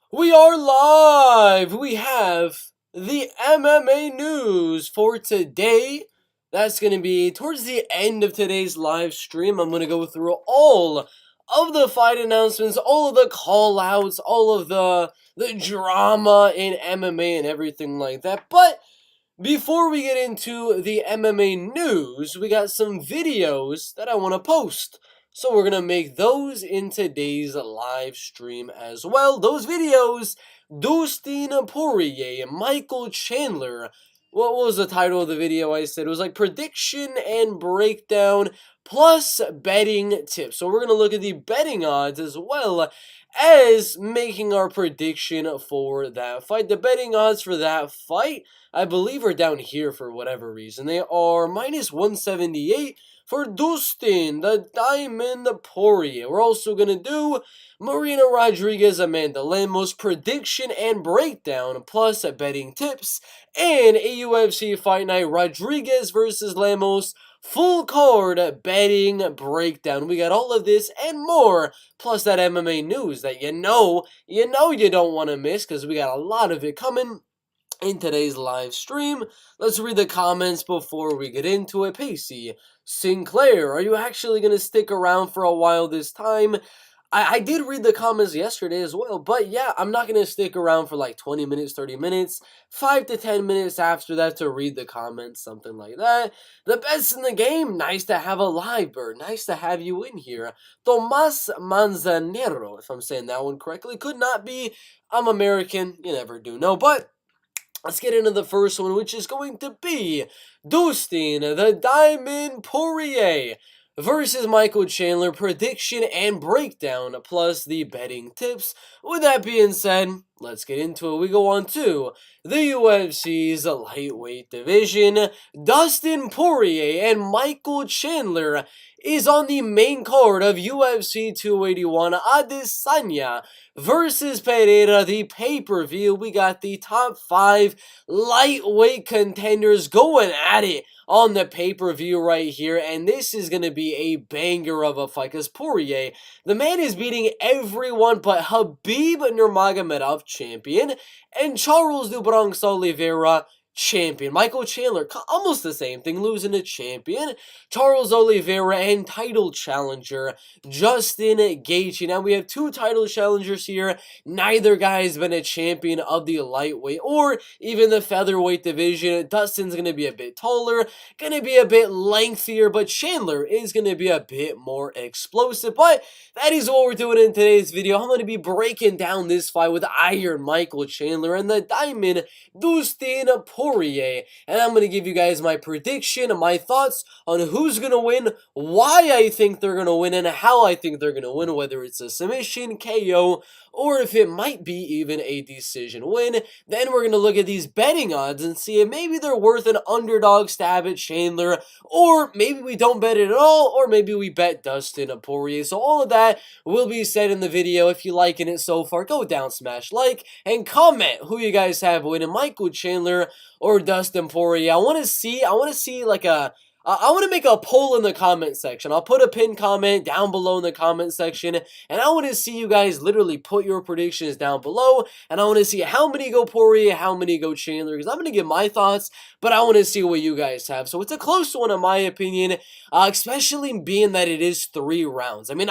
We are live! We have the MMA news for today. That's going to be towards the end of today's live stream. I'm going to go through all of the fight announcements, all of the call outs, all of the drama in MMA and everything like that. But before we get into the MMA news, we got some videos that I want to post. So we're going to make those in today's live stream as well. Those videos, Dustin Poirier, Michael Chandler. What was the title of the video I said? It was like prediction and breakdown plus betting tips. So we're going to look at the betting odds as well as making our prediction for that fight. The betting odds for that fight, I believe, are down here for whatever reason. They are minus 178 for Dustin, the Diamond Poirier. We're also going to do Marina Rodriguez, Amanda Lemos, prediction and breakdown, plus betting tips, and a UFC Fight Night Rodriguez versus Lemos full card betting breakdown. We got all of this and more, plus that MMA news that you know you don't want to miss, because we got a lot of it coming in today's live stream. Let's read the comments before we get into it. Pacey Sinclair, are you actually going to stick around for a while this time? I did read the comments yesterday as well, but yeah, I'm not going to stick around for like 20 minutes, 30 minutes, 5 to 10 minutes after that to read the comments, something like that. The best in the game, nice to have a live Bert, nice to have you in here. Tomas Manzanero, if I'm saying that one correctly, could not be. I'm American, you never do know, but let's get into the first one, which is going to be Dustin, the Diamond Poirier versus Michael Chandler, prediction and breakdown, plus the betting tips. With that being said, let's get into it. We go on to the UFC's lightweight division. Dustin Poirier and Michael Chandler is on the main card of UFC 281. Adesanya versus Pereira, the pay-per-view. We got the top 5 lightweight contenders going at it on the pay-per-view right here, and this is going to be a banger of a fight, because Poirier, the man, is beating everyone but Khabib Nurmagomedov, champion, and Charles do Bronx Oliveira, champion. Michael Chandler, almost the same thing, losing to champion. Charles Oliveira and title challenger Justin Gaethje. Now we have 2 title challengers here. Neither guy has been a champion of the lightweight or even the featherweight division. Dustin's going to be a bit taller, going to be a bit lengthier, but Chandler is going to be a bit more explosive. But that is what we're doing in today's video. I'm going to be breaking down this fight with Iron Michael Chandler and the Diamond Dustin Poirier, and I'm going to give you guys my prediction and my thoughts on who's going to win, why I think they're going to win, and how I think they're going to win, whether it's a submission, KO, or if it might be even a decision win. Then we're going to look at these betting odds and see if maybe they're worth an underdog stab at Chandler, or maybe we don't bet it at all, or maybe we bet Dustin Poirier. So all of that will be said in the video. If you're liking it so far, go down, smash like, and comment who you guys have winning, Michael Chandler or Dustin Poirier. I want to see like I want to make a poll in the comment section. I'll put a pinned comment down below in the comment section, and I want to see you guys literally put your predictions down below, and I want to see how many go Poirier, how many go Chandler, because I'm going to give my thoughts, but I want to see what you guys have. So it's a close one in my opinion, especially being that it is 3 rounds. I mean,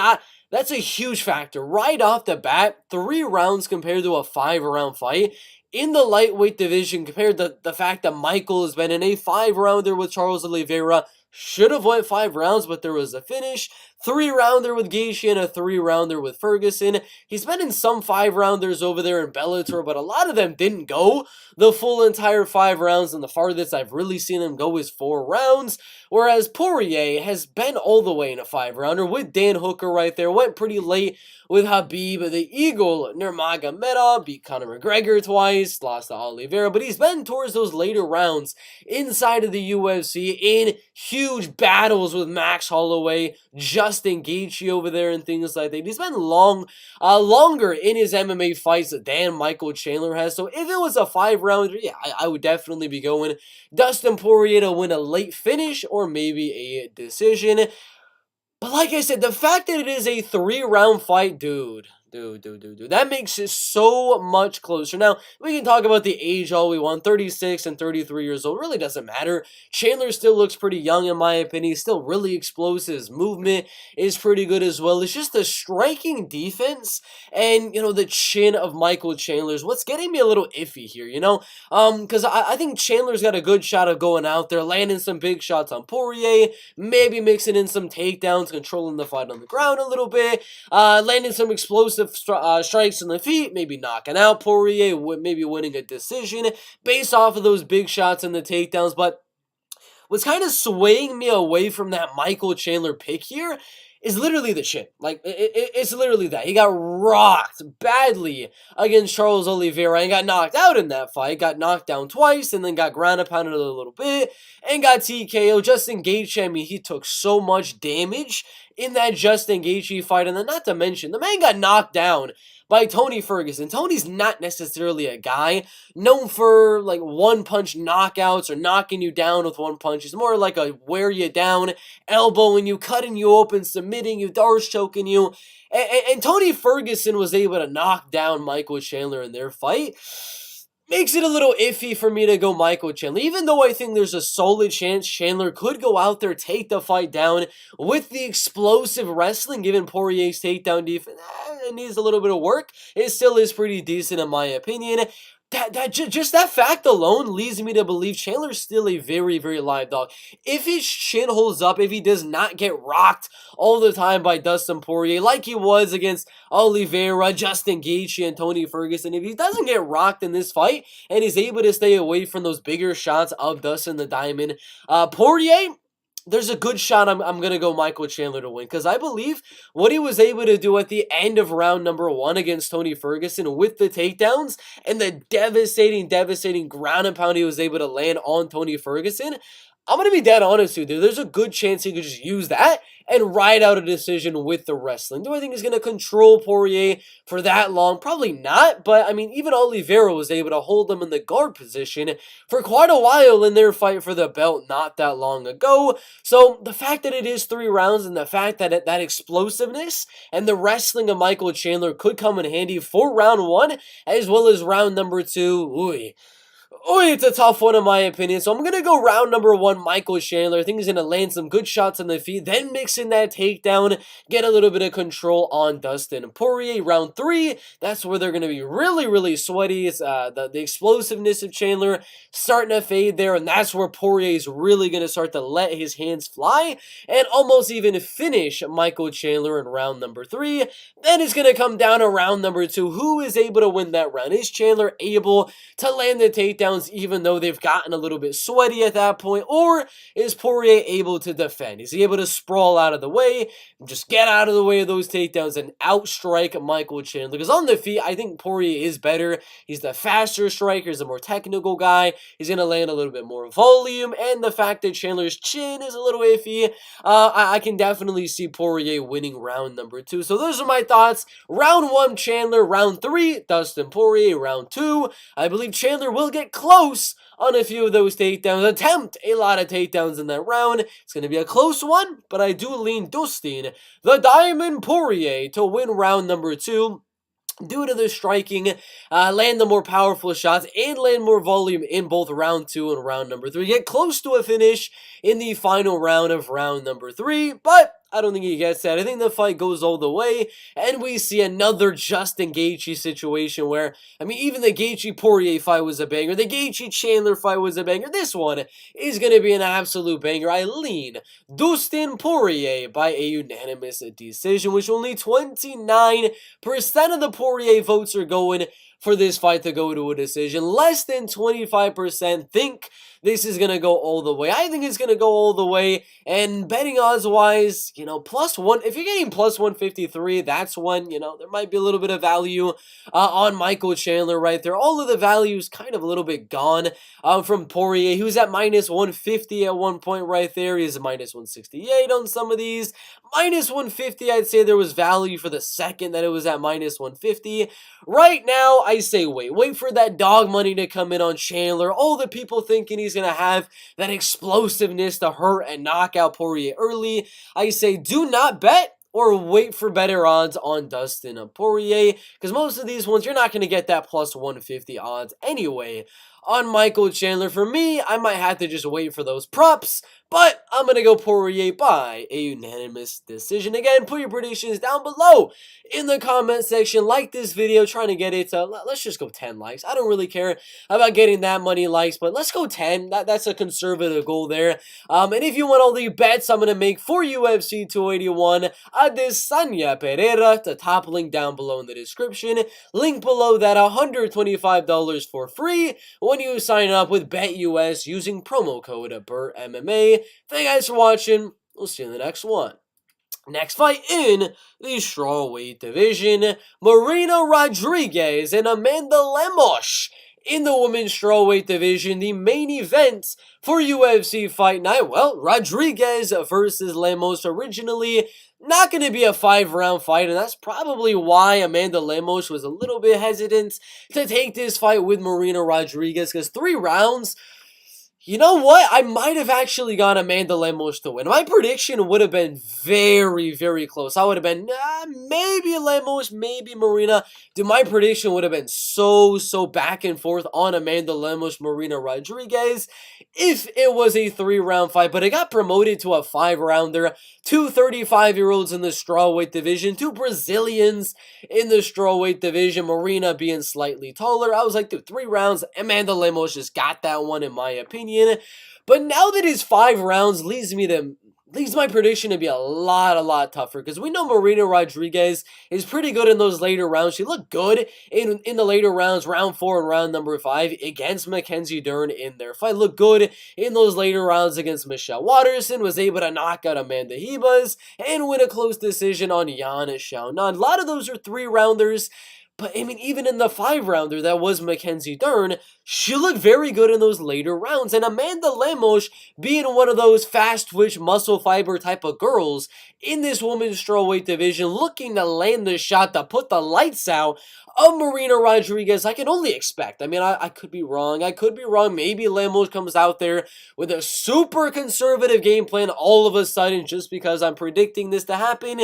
that's a huge factor. Right off the bat, 3 rounds compared to a 5-round fight in the lightweight division, compared to the fact that Michael has been in a 5-rounder with Charles Oliveira. Should have went 5 rounds, but there was a finish. 3-rounder with Gaethje and a 3-rounder with Ferguson. He's been in some 5-rounders over there in Bellator, but a lot of them didn't go the full entire 5 rounds, and the farthest I've really seen him go is 4 rounds. Whereas Poirier has been all the way in a 5-rounder with Dan Hooker right there. Went pretty late with Khabib, the Eagle Nurmagomedov, beat Conor McGregor twice, lost to Oliveira, but he's been towards those later rounds inside of the UFC in huge battles with Max Holloway, Justin Gaethje over there, and things like that. He's been longer in his MMA fights than Michael Chandler has. So if it was a 5-rounder, yeah, I would definitely be going Dustin Poirier to win a late finish or maybe a decision. But like I said, the fact that it is a 3-round fight, dude, Dude. That makes it so much closer. Now, we can talk about the age all we want. 36 and 33 years old really doesn't matter. Chandler still looks pretty young, in my opinion. He's still really explosive. His movement is pretty good as well. It's just the striking defense and, the chin of Michael Chandler's what's getting me a little iffy here, Because I think Chandler's got a good shot of going out there, landing some big shots on Poirier, maybe mixing in some takedowns, controlling the fight on the ground a little bit, landing some explosive strikes in the feet, maybe knocking out Poirier, maybe winning a decision based off of those big shots and the takedowns. But what's kind of swaying me away from that Michael Chandler pick here is literally the chin. Like, it's literally that. He got rocked badly against Charles Oliveira and got knocked out in that fight. Got knocked down twice and then got ground and pounded a little bit and got TKO. Justin Gaethje, I mean, he took so much damage in that Justin Gaethje fight. And then not to mention, the man got knocked down by Tony Ferguson. Tony's not necessarily a guy known for like one punch knockouts or knocking you down with one punch. He's more like a wear you down, elbowing you, cutting you open, submitting you, Darce choking you. And Tony Ferguson was able to knock down Michael Chandler in their fight. Makes it a little iffy for me to go Michael Chandler, even though I think there's a solid chance Chandler could go out there, take the fight down with the explosive wrestling, given Poirier's takedown defense. It needs a little bit of work. It still is pretty decent in my opinion. Just that fact alone leads me to believe Chandler's still a very, very live dog. If his chin holds up, if he does not get rocked all the time by Dustin Poirier, like he was against Oliveira, Justin Gaethje, and Tony Ferguson, if he doesn't get rocked in this fight, and he's able to stay away from those bigger shots of Dustin the Diamond, Poirier, there's a good shot I'm going to go Michael Chandler to win, because I believe what he was able to do at the end of round number 1 against Tony Ferguson with the takedowns and the devastating ground and pound he was able to land on Tony Ferguson, I'm going to be dead honest with you. There's a good chance he could just use that and ride out a decision with the wrestling. Do I think he's going to control Poirier for that long? Probably not, but I mean, even Oliveira was able to hold him in the guard position for quite a while in their fight for the belt not that long ago. So the fact that it is 3 rounds and the fact that that explosiveness and the wrestling of Michael Chandler could come in handy for round 1 as well as round number 2, it's a tough one in my opinion. So I'm going to go round number 1, Michael Chandler. I think he's going to land some good shots on the feet, then mix in that takedown, get a little bit of control on Dustin Poirier. Round 3, that's where they're going to be really, really sweaty. It's the explosiveness of Chandler starting to fade there, and that's where Poirier is really going to start to let his hands fly and almost even finish Michael Chandler in round number 3. Then it's going to come down to round number 2. Who is able to win that round? Is Chandler able to land the takedowns even though they've gotten a little bit sweaty at that point, or is Poirier able to defend? Is he able to sprawl out of the way, just get out of the way of those takedowns and outstrike Michael Chandler? Because on the feet, I think Poirier is better. He's the faster striker, he's a more technical guy, he's going to land a little bit more volume, and the fact that Chandler's chin is a little iffy, I can definitely see Poirier winning round number 2. So those are my thoughts. Round 1, Chandler. Round 3, Dustin Poirier. Round 2, I believe Chandler will get close on a few of those takedowns, attempt a lot of takedowns in that round. It's going to be a close one, but I do lean Dustin, the Diamond Poirier, to win round number 2. Due to the striking, land the more powerful shots, and land more volume in both round 2 and round number 3. Get close to a finish in the final round of round number 3, but I don't think he gets that. I think the fight goes all the way, and we see another Justin Gaethje situation where, I mean, even the Gaethje-Poirier fight was a banger. The Gaethje-Chandler fight was a banger. This one is going to be an absolute banger. I lean Dustin Poirier by a unanimous decision, which only 29% of the Poirier votes are going for this fight to go to a decision. Less than 25% think this is going to go all the way. I think it's going to go all the way, and betting odds-wise, +1, if you're getting +153, that's when, there might be a little bit of value on Michael Chandler right there. All of the value is kind of a little bit gone from Poirier. He was at -150 at one point right there. He's at -168 on some of these. -150, I'd say there was value for the second that it was at -150. Right now, I say wait for that dog money to come in on Chandler. All the people thinking he's going to have that explosiveness to hurt and knock out Poirier early. I say do not bet or wait for better odds on Dustin Poirier, because most of these ones you're not going to get that plus 150 odds anyway. On Michael Chandler, for me, I might have to just wait for those props, but I'm going to go Poirier by a unanimous decision. Again, put your predictions down below in the comment section. Like this video, trying to get it to, let's just go 10 likes. I don't really care about getting that many likes, but let's go 10. That's a conservative goal there. And if you want all the bets I'm going to make for UFC 281, Adesanya Pereira, the top link down below in the description. Link below that, $125 for free when you sign up with BetUS using promo code BertMMA. Thank you guys for watching. We'll see you in the next one. Next fight in the strawweight division, Marina Rodriguez and Amanda Lemos. In the women's strawweight division, the main event for UFC Fight Night, well, Rodriguez versus Lemos, originally not going to be a 5-round fight, and that's probably why Amanda Lemos was a little bit hesitant to take this fight with Marina Rodriguez, because 3 rounds, you know what? I might have actually got Amanda Lemos to win. My prediction would have been very, very close. I would have been, maybe Lemos, maybe Marina. Dude, my prediction would have been so back and forth on Amanda Lemos, Marina Rodriguez if it was a 3-round fight. But it got promoted to a 5-rounder. 2 35-year-olds in the strawweight division. 2 Brazilians in the strawweight division. Marina being slightly taller. I was like, dude, 3 rounds. Amanda Lemos just got that one in my opinion. But now that it's 5 rounds, leads my prediction to be a lot tougher, because we know Marina Rodriguez is pretty good in those later rounds. She looked good in the later rounds, round 4 and round number 5 against Mackenzie Dern in their fight. Looked good in those later rounds against Michelle Waterson, was able to knock out Amanda Ribas and win a close decision on Yan Xiaonan. A lot of those are 3-rounders. But, I mean, even in the 5-rounder that was Mackenzie Dern, she looked very good in those later rounds. And Amanda Lemos, being one of those fast-twitch, muscle fiber type of girls in this women's strawweight division, looking to land the shot to put the lights out of Marina Rodriguez, I can only expect. I mean, I could be wrong. I could be wrong. Maybe Lemos comes out there with a super conservative game plan all of a sudden just because I'm predicting this to happen.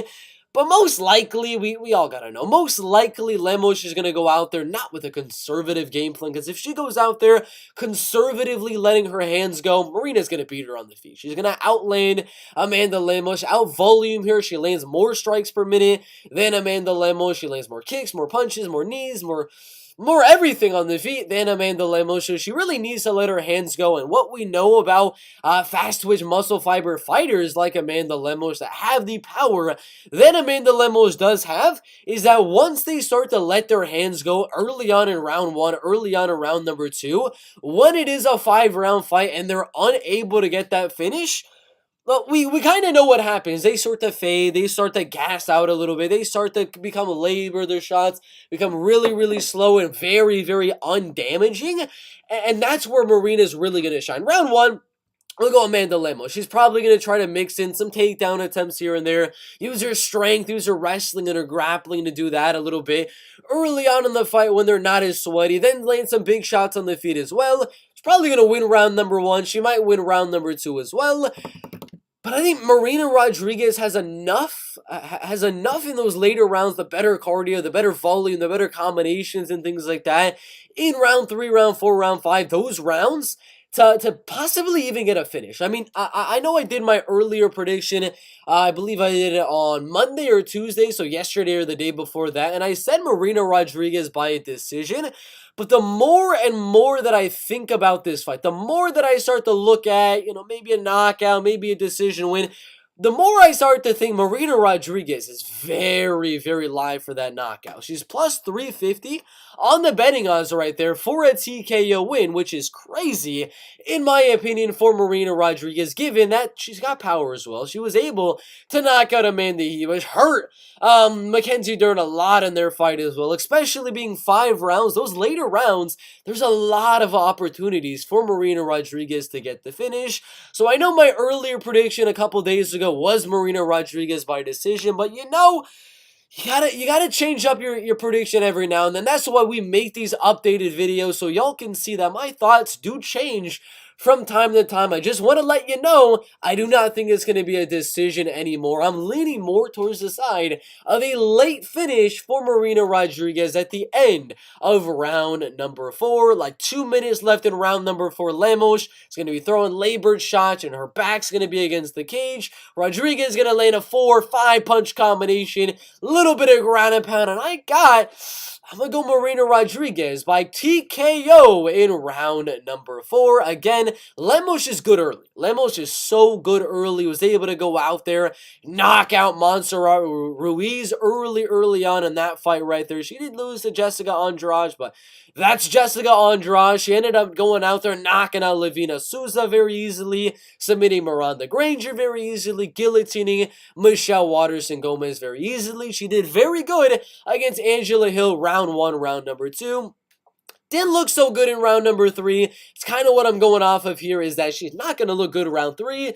But most likely, we all gotta know, most likely Lemos is gonna go out there not with a conservative game plan, because if she goes out there conservatively letting her hands go, Marina's gonna beat her on the feet. She's gonna outland Amanda Lemos, out volume here. She lands more strikes per minute than Amanda Lemos. She lands more kicks, more punches, more knees, more everything on the feet than Amanda Lemos, so she really needs to let her hands go. And what we know about fast-twitch muscle fiber fighters like Amanda Lemos that have the power that Amanda Lemos does have is that once they start to let their hands go early on in round 1, early on in round number 2, when it is a 5-round fight and they're unable to get that finish, well, we kind of know what happens. They start to fade. They start to gas out a little bit. They start to become labor their shots, become really slow and very undamaging. And that's where Marina's really going to shine. Round 1, we'll go Amanda Lemos. She's probably going to try to mix in some takedown attempts here and there. Use her strength, use her wrestling and her grappling to do that a little bit early on in the fight when they're not as sweaty. Then land some big shots on the feet as well. She's probably going to win round number 1. She might win round number 2 as well. But I think Marina Rodriguez has enough in those later rounds, the better cardio, the better volume, the better combinations and things like that. In round 3, round 4, round 5, those rounds to possibly even get a finish. I mean, I know I did my earlier prediction. I believe I did it on Monday or Tuesday, so yesterday or the day before that. And I said Marina Rodriguez by a decision. But the more and more that I think about this fight, the more that I start to look at, maybe a knockout, maybe a decision win, the more I start to think Marina Rodriguez is very live for that knockout. She's plus 350 on the betting odds right there for a TKO win, which is crazy, in my opinion, for Marina Rodriguez, given that she's got power as well. She was able to knock out Amanda Ribas, hurt Mackenzie Dern a lot in their fight as well, especially being 5 rounds. Those later rounds, there's a lot of opportunities for Marina Rodriguez to get the finish. So I know my earlier prediction a couple days ago was Marina Rodriguez by decision, but you gotta change up your prediction every now and then. That's why we make these updated videos, so y'all can see that my thoughts do change from time to time. I just want to let you know, I do not think it's going to be a decision anymore. I'm leaning more towards the side of a late finish for Marina Rodriguez at the end of round number 4. Like 2 minutes left in round number 4. Lemos is going to be throwing labored shots, and her back's going to be against the cage. Rodriguez is going to land a 4-5 punch combination, little bit of ground and pound, and I'm going to go Marina Rodriguez by TKO in round number 4. Again, Lemos is good early. Lemos is so good early. Was able to go out there, knock out Montserrat Ruiz early on in that fight right there. She did lose to Jessica Andrade, but that's Jessica Andrade. She ended up going out there, knocking out Lavina Souza very easily, submitting Miranda Granger very easily, guillotining Michelle Waterson Gomez very easily. She did very good against Angela Hill round 1, round number 2. Didn't look so good in round number 3. It's kind of what I'm going off of here, is that she's not going to look good round 3.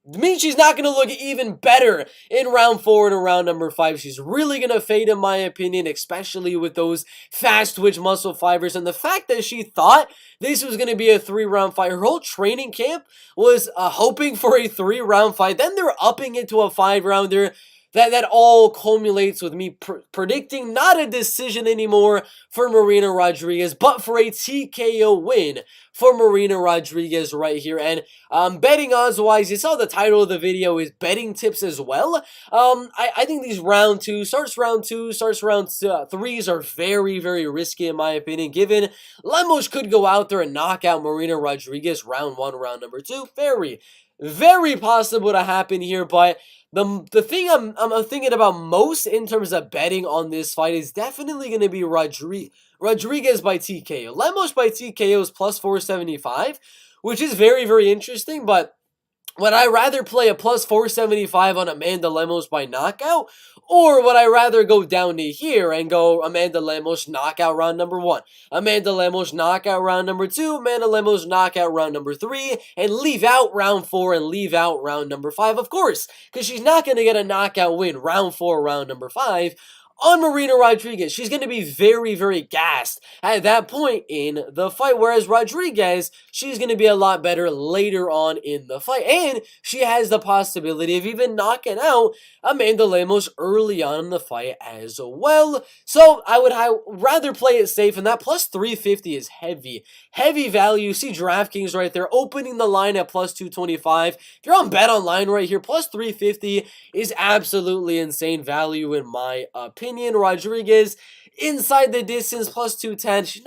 Means she's not going to look even better in round 4 and round number 5. She's really going to fade, in my opinion, especially with those fast twitch muscle fibers. And the fact that she thought this was going to be a 3-round fight. Her whole training camp was hoping for a 3-round fight. Then they're upping it to a 5-rounder. That all culminates with me predicting not a decision anymore for Marina Rodriguez, but for a TKO win for Marina Rodriguez right here. And betting odds-wise, you saw the title of the video is betting tips as well. I think these round 2, starts round 3s are very, very risky in my opinion, given Lemos could go out there and knock out Marina Rodriguez round 1, round number 2. Very, very possible to happen here, but the thing I'm thinking about most in terms of betting on this fight is definitely going to be Rodriguez by TKO. Lemos by TKO is plus 475, which is very, very interesting, but would I rather play a plus 475 on Amanda Lemos by knockout, or would I rather go down to here and go Amanda Lemos knockout round number 1, Amanda Lemos knockout round number 2, Amanda Lemos knockout round number 3, and leave out round 4 and leave out round number 5, of course, because she's not going to get a knockout win round 4, round number 5, on Marina Rodriguez. She's going to be very, very gassed at that point in the fight, whereas Rodriguez, she's going to be a lot better later on in the fight, and she has the possibility of even knocking out Amanda Lemos early on in the fight as well. So I would rather play it safe, and that plus 350 is heavy value. See DraftKings right there opening the line at plus 225. If you're on Bet Online right here, plus 350 is absolutely insane value in my opinion. Rodriguez inside the distance plus 210. She's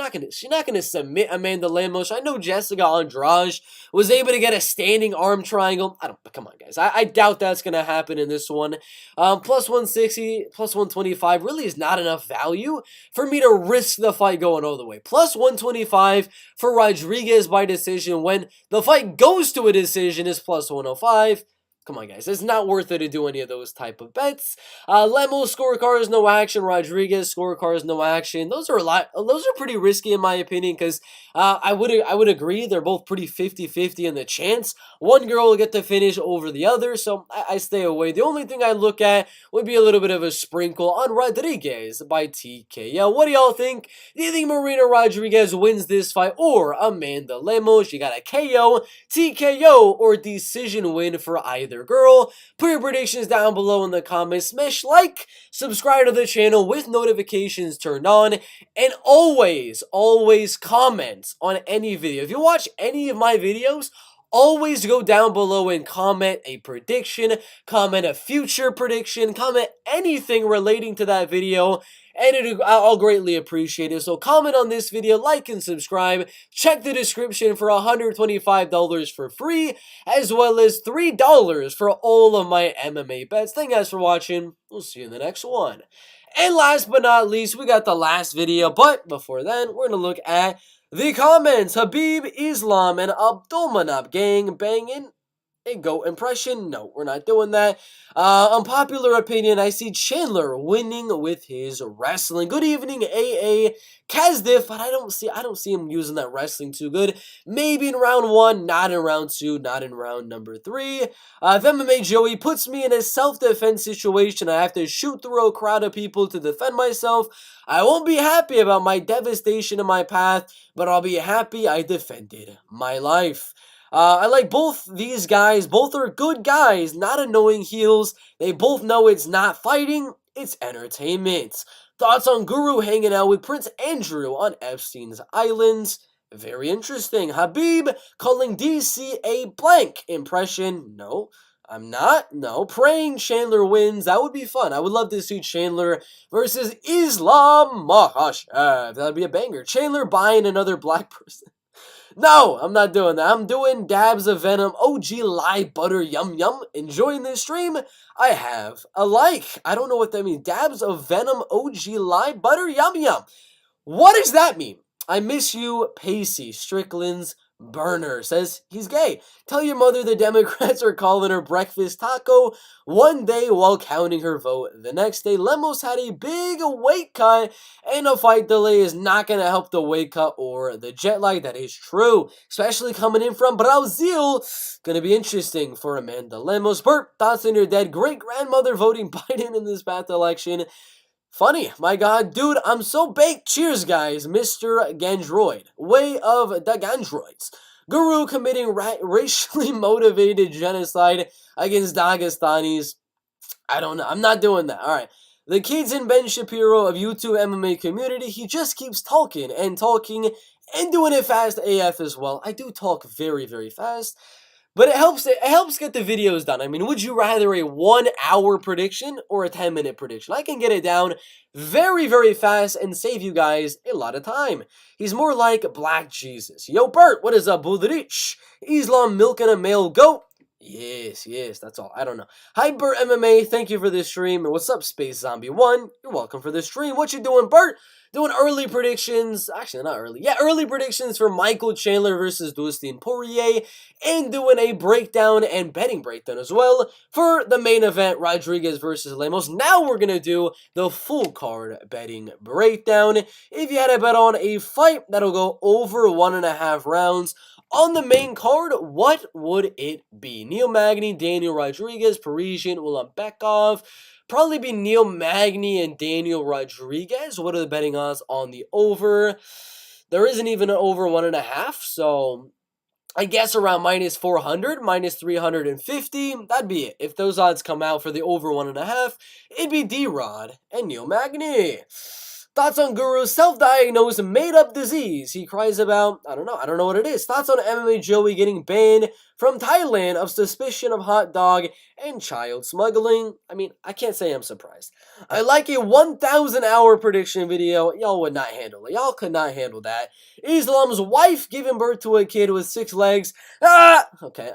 not gonna submit Amanda Lemos. I know Jessica Andrade was able to get a standing arm triangle. Come on guys, I doubt that's gonna happen in this one. Plus 160, plus 125 really is not enough value for me to risk the fight going all the way. Plus 125 for Rodriguez by decision when the fight goes to a decision is plus 105. Come on, guys. It's not worth it to do any of those type of bets. Lemos scorecard is no action. Rodriguez scorecard is no action. Those are pretty risky in my opinion, because I would agree they're both pretty 50-50 in the chance one girl will get the finish over the other. So I stay away. The only thing I look at would be a little bit of a sprinkle on Rodriguez by TKO. What do y'all think? Do you think Marina Rodriguez wins this fight, or Amanda Lemos? You got a KO, TKO, or decision win for either girl? Put your predictions down below in the comments. Smash like, subscribe to the channel with notifications turned on, and always comment on any video. If you watch any of my videos, always go down below and comment a prediction, comment a future prediction, comment anything relating to that video, and I'll greatly appreciate it. So comment on this video, like and subscribe. Check the description for $125 for free, as well as $3 for all of my MMA bets. Thank you guys for watching. We'll see you in the next one. And last but not least, we got the last video, but before then, we're going to look at the comments. Habib, Islam, and Abdulmanap gang banging a GOAT impression. No, we're not doing that. Unpopular opinion, I see Chandler winning with his wrestling. Good evening, AA Kazdif, but I don't see him using that wrestling too good. Maybe in round 1, not in round 2, not in round number 3. If MMA Joey puts me in a self-defense situation, I have to shoot through a crowd of people to defend myself, I won't be happy about my devastation in my path, but I'll be happy I defended my life. I like both these guys. Both are good guys, not annoying heels. They both know it's not fighting, it's entertainment. Thoughts on Guru hanging out with Prince Andrew on Epstein's Island? Very interesting. Habib calling DC a blank impression. No, I'm not. No. Praying Chandler wins. That would be fun. I would love to see Chandler versus Islam Makhachev. That would be a banger. Chandler buying another black person. No, I'm not doing that. I'm doing dabs of venom. OG lie butter yum yum. Enjoying this stream? I have a like. I don't know what that means. Dabs of venom. OG lie butter yum yum. What does that mean? I miss you, Pacey. Strickland's burner says he's gay. Tell your mother the Democrats are calling her breakfast taco one day while counting her vote. The next day, Lemos had a big weight cut, and a fight delay is not going to help the weight cut or the jet lag. That is true, especially coming in from Brazil. Going to be interesting for Amanda Lemos. Bert, thoughts on your dead great-grandmother voting Biden in this past election? Funny, my god, dude, I'm so baked. Cheers, guys, Mr. Gandroid. Way of the Gandroids. Guru committing racially motivated genocide against Dagestanis. I don't know. I'm not doing that. All right. The kids in Ben Shapiro of YouTube MMA community, he just keeps talking and doing it fast AF as well. I do talk very, very fast. But it helps get the videos done. I mean, would you rather a 1 hour prediction or a 10-minute prediction? I can get it down very, very fast and save you guys a lot of time. He's more like Black Jesus. Yo, Bert, what is up, Budrich? Islam milking a male goat? Yes, that's all. I don't know. Hi, Bert MMA. Thank you for this stream. And what's up, Space Zombie 1? You're welcome for this stream. What you doing, Bert? Doing early predictions. Actually, not early. Yeah, early predictions for Michael Chandler versus Dustin Poirier. And doing a breakdown and betting breakdown as well for the main event, Rodriguez versus Lemos. Now we're going to do the full card betting breakdown. If you had to bet on a fight that'll go over 1.5 rounds, on the main card, what would it be? Neil Magny, Daniel Rodriguez, Parisian, Ulanbekov. Probably be Neil Magny and Daniel Rodriguez. What are the betting odds on the over? There isn't even an over 1.5, so I guess around minus 400, minus 350. That'd be it. If those odds come out for the over 1.5, it'd be D-Rod and Neil Magny. Thoughts on Guru's self-diagnosed made-up disease he cries about? I don't know what it is. Thoughts on MMA Joey getting banned from Thailand of suspicion of hot dog and child smuggling? I mean, I can't say I'm surprised. I like a 1,000 hour prediction video. Y'all would not handle it. Y'all could not handle that. Islam's wife giving birth to a kid with 6 legs. Okay,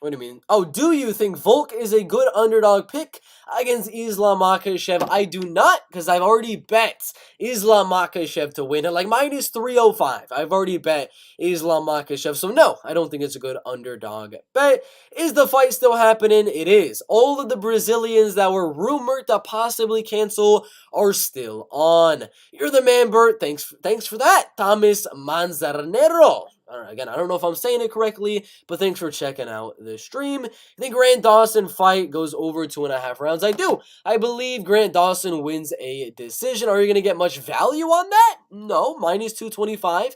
what do you mean? Oh, do you think Volk is a good underdog pick against Islam Makhachev? I do not, because I've already bet Islam Makhachev to win at like minus 305. I've already bet Islam Makhachev, so no, I don't think it's a good underdog bet. Is the fight still happening? It is. All of the Brazilians that were rumored to possibly cancel are still on. You're the man, Bert. Thanks for that, Thomas Manzanero. Again, I don't know if I'm saying it correctly, but thanks for checking out the stream. I think Grant Dawson fight goes over 2.5 rounds. I do. I believe Grant Dawson wins a decision. Are you going to get much value on that? No, minus 225.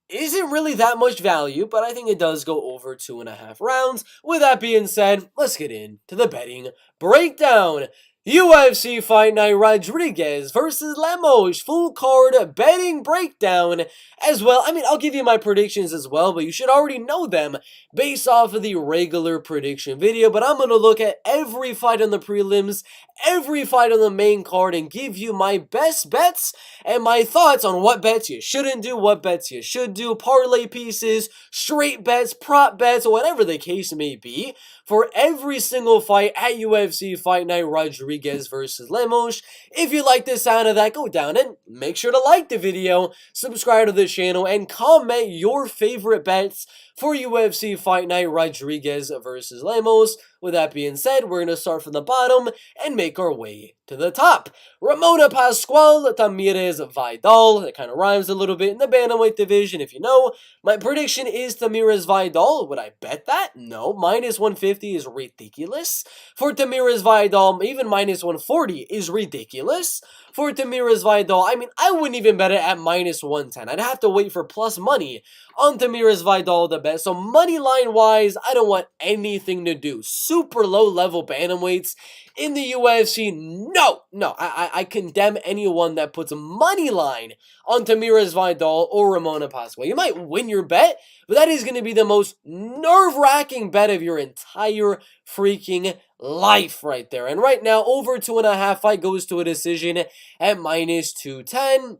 Isn't really that much value, but I think it does go over 2.5 rounds. With that being said, let's get into the betting breakdown. UFC Fight Night Rodriguez versus Lemos, full card betting breakdown as well. I mean, I'll give you my predictions as well, but you should already know them based off of the regular prediction video. But I'm going to look at every fight on the prelims, every fight on the main card, and give you my best bets and my thoughts on what bets you shouldn't do, what bets you should do, parlay pieces, straight bets, prop bets, whatever the case may be, for every single fight at UFC Fight Night Rodriguez versus Lemos. If you like the sound of that, go down and make sure to like the video, subscribe to the channel, and comment your favorite bets for UFC Fight Night Rodriguez versus Lemos. with that being said, we're going to start from the bottom and make our way to the top. Ramona Pascual, Tamirez Vidal. That kind of rhymes a little bit in the bantamweight division, if you know. My prediction is Tamirez Vidal. Would I bet that? No. Minus 150 is ridiculous. For Tamirez Vidal, even minus 140 is ridiculous. For Tamirez Vidal, I mean, I wouldn't even bet it at minus 110. I'd have to wait for plus money on Tamirez Vidal to bet. So money line wise, I don't want anything to do. Super low level bantamweights in the UFC, no. I condemn anyone that puts money line on Tamirez Vidal or Ramona Pascual. You might win your bet, but that is going to be the most nerve-wracking bet of your entire freaking life right there. And right now, over 2.5 fight goes to a decision at minus 210.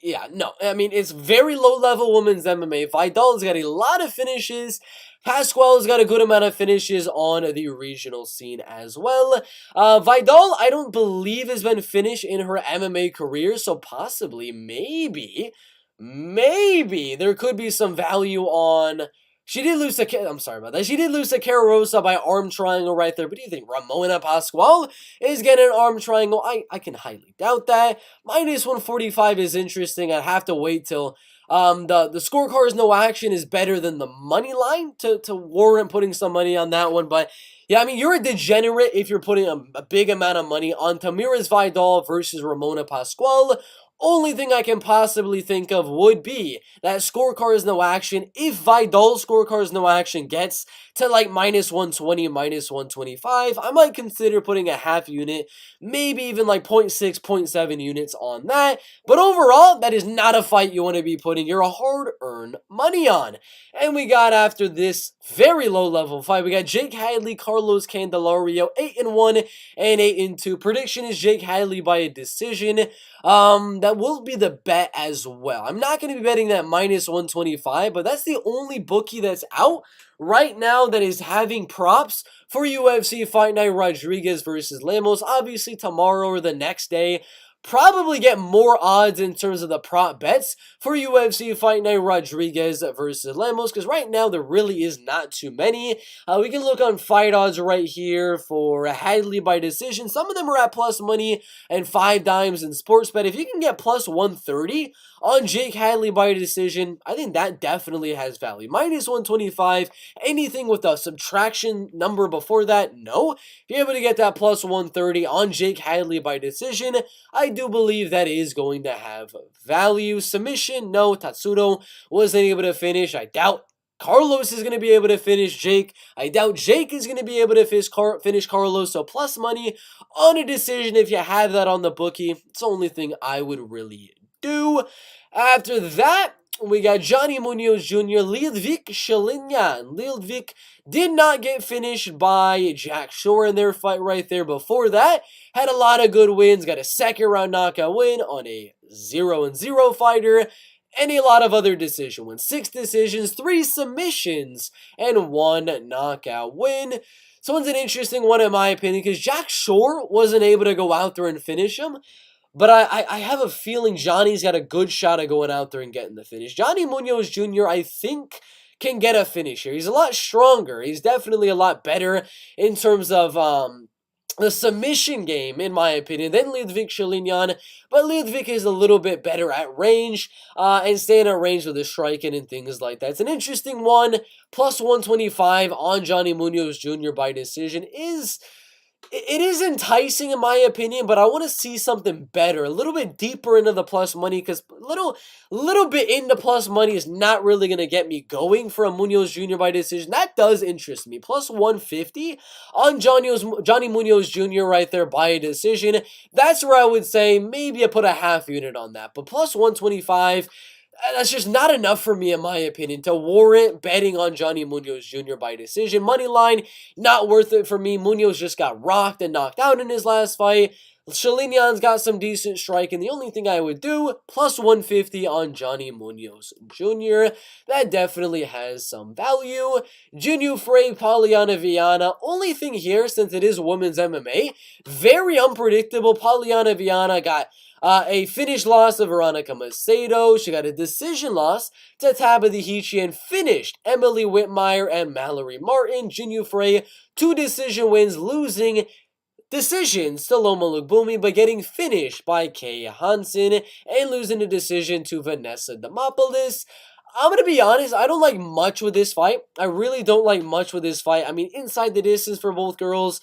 Yeah, no, I mean, it's very low-level women's MMA. Vidal's got a lot of finishes. Pascual's got a good amount of finishes on the regional scene as well. Vidal, I don't believe, has been finished in her MMA career, so possibly, maybe, there could be some value on... She did lose to... I'm sorry about that. She did lose to Cara Rosa by arm triangle right there. But do you think Ramona Pascual is getting an arm triangle? I can highly doubt that. Minus 145 is interesting. I'd have to wait till... the scorecards no action is better than the money line to warrant putting some money on that one. But yeah, I mean, you're a degenerate if you're putting a big amount of money on Tamirez Vidal versus Ramona Pascual. Only thing I can possibly think of would be that scorecards no action. If Vidal scorecards no action gets to like minus 120, minus 125, I might consider putting a half unit, maybe even like 0.6, 0.7 units on that. But overall, that is not a fight you want to be putting your hard-earned money on. And we got, after this very low-level fight, we got Jake Hadley, Carlos Candelario, 8-1 and 8-2. Prediction is Jake Hadley by a decision. That will be the bet as well. I'm not going to be betting that minus 125, but that's the only bookie that's out right now that is having props for UFC Fight Night Rodriguez versus Lemos. Obviously, tomorrow or the next day, probably get more odds in terms of the prop bets for UFC Fight Night Rodriguez versus Lemos, because right now there really is not too many. We can look on fight odds right here for Hadley by decision. Some of them are at plus money and 5 dimes in sports bet. If you can get plus 130 on Jake Hadley by decision, I think that definitely has value. Minus 125, anything with a subtraction number before that, no. If you're able to get that plus 130 on Jake Hadley by decision, I do believe that is going to have value. Submission, no. Tatsudo wasn't able to finish. I doubt Carlos is going to be able to finish Jake. I doubt Jake is going to be able to finish Carlos. So plus money on a decision if you have that on the bookie. It's the only thing I would really do. After that, we got Johnny Munoz Jr., Liudvik Shalinyan. Liudvik did not get finished by Jack Shore in their fight right there. Before that, had a lot of good wins. Got a second round knockout win on a 0-0 fighter. And a lot of other decision wins. 6 decisions, 3 submissions, and 1 knockout win. So one's an interesting one in my opinion, because Jack Shore wasn't able to go out there and finish him. But I have a feeling Johnny's got a good shot at going out there and getting the finish. Johnny Munoz Jr., I think, can get a finish here. He's a lot stronger. He's definitely a lot better in terms of the submission game, in my opinion, than Liudvik Shalinyan. But Liudvik is a little bit better at range and staying at range with his striking and things like that. It's an interesting one. Plus 125 on Johnny Munoz Jr. by decision is... It is enticing in my opinion, but I want to see something better, a little bit deeper into the plus money, because little bit into plus money is not really going to get me going for a Munoz Jr. by decision. That does interest me. Plus 150 on Johnny Munoz Jr. right there by a decision. That's where I would say maybe I put a half unit on that, but plus 125... that's just not enough for me, in my opinion, to warrant betting on Johnny Munoz Jr. by decision. Money line, not worth it for me. Munoz just got rocked and knocked out in his last fight. Shalinyan's got some decent striking. The only thing I would do, plus 150 on Johnny Munoz Jr. That definitely has some value. Junior Frey, Poliana Viana. Only thing here, since it is women's MMA, very unpredictable. Poliana Viana got A finish loss of Veronica Macedo. She got a decision loss to Tabitha Hichi and finished Emily Whitmire and Mallory Martin. Jinyu Frey, 2 decision wins, losing decisions to Loma Lubumi, but getting finished by Kay Hansen and losing a decision to Vanessa Demopoulos. I'm going to be honest, I don't like much with this fight. I really don't like much with this fight. I mean, inside the distance for both girls,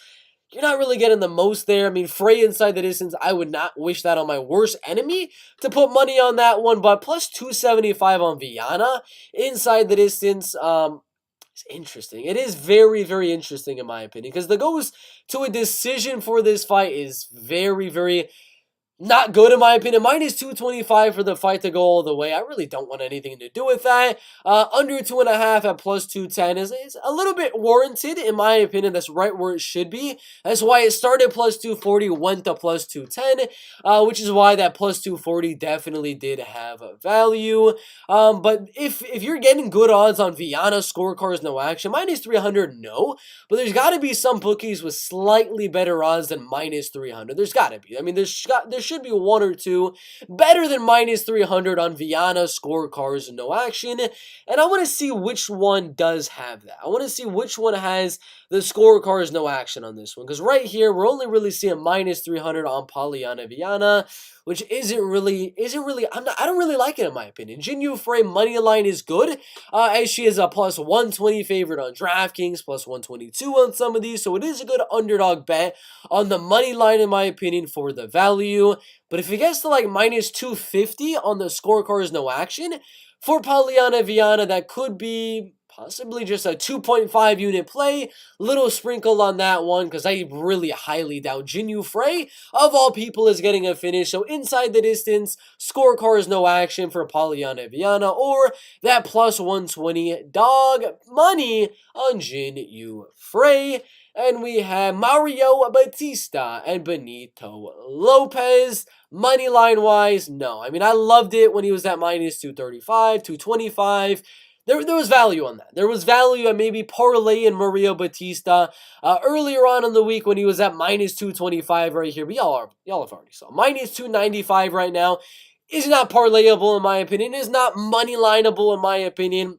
you're not really getting the most there. I mean, Frey inside the distance, I would not wish that on my worst enemy to put money on that one, but plus 275 on Viana inside the distance. It's interesting. It is very, very interesting in my opinion, because the goes to a decision for this fight is very, very not good in my opinion. Minus 225 for the fight to go all the way. I really don't want anything to do with that. Under 2.5 at plus 210 is a little bit warranted in my opinion. That's right where it should be. That's why it started plus 240, went to plus 210, which is why that plus 240 definitely did have value. But if you're getting good odds on Viana scorecards, no action, minus 300, no. But there's got to be some bookies with slightly better odds than minus 300. There's got to be. I mean, there should be 1 or 2 better than minus 300 on Viana scorecards, no action. And I want to see which one does have that. I want to see which one has the scorecards, no action on this one. Because right here, we're only really seeing minus 300 on Polyana Viana, which isn't really, I don't really like it in my opinion. Jinyu Frey money line is good, as she is a plus 120 favorite on DraftKings, plus 122 on some of these, so it is a good underdog bet on the money line in my opinion for the value. But if it gets to like minus 250 on the scorecards, no action, for Polyana Viana, that could be possibly just a 2.5 unit play. Little sprinkle on that one because I really highly doubt Jinyu Frey, of all people, is getting a finish. So inside the distance, scorecards, no action for Polyana Viana, or that plus 120 dog money on Jinyu Frey. And we have Mario Batista and Benito Lopez. Money line wise, no. I mean, I loved it when he was at minus 235, 225. There was value on that. There was value at maybe parlay and Mario Batista earlier on in the week when he was at minus 225 right here. But y'all have already saw. Minus 295 right now is not parlayable in my opinion. Is not money lineable in my opinion.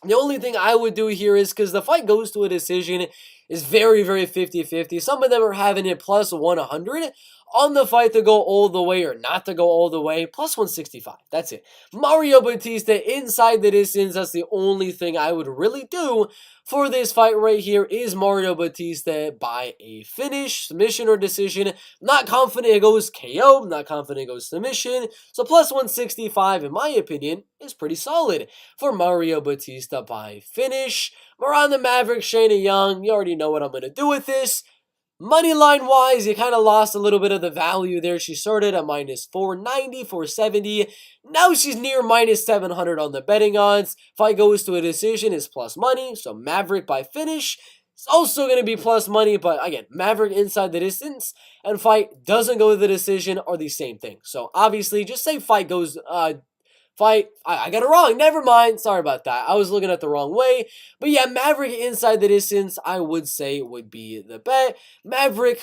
The only thing I would do here is, because the fight goes to a decision, is very, very 50-50. Some of them are having it plus 100 on the fight to go all the way or not to go all the way, plus 165. That's it. Mario Batista inside the distance. That's the only thing I would really do for this fight right here, is Mario Batista by a finish, submission, or decision. Not confident it goes KO. Not confident it goes submission. So plus 165, in my opinion, is pretty solid for Mario Batista by finish. Miranda Maverick, Shayna Young, you already know what I'm going to do with this. Money line wise, you kind of lost a little bit of the value there. She started at minus 490, 470. Now she's near minus 700 on the betting odds. Fight goes to a decision is plus money. So Maverick by finish is also going to be plus money. But again, Maverick inside the distance and fight doesn't go to the decision are the same thing. So obviously, just say fight goes I got it wrong. Never mind. Sorry about that. I was looking at the wrong way. But yeah, Maverick inside the distance, I would say would be the bet. Maverick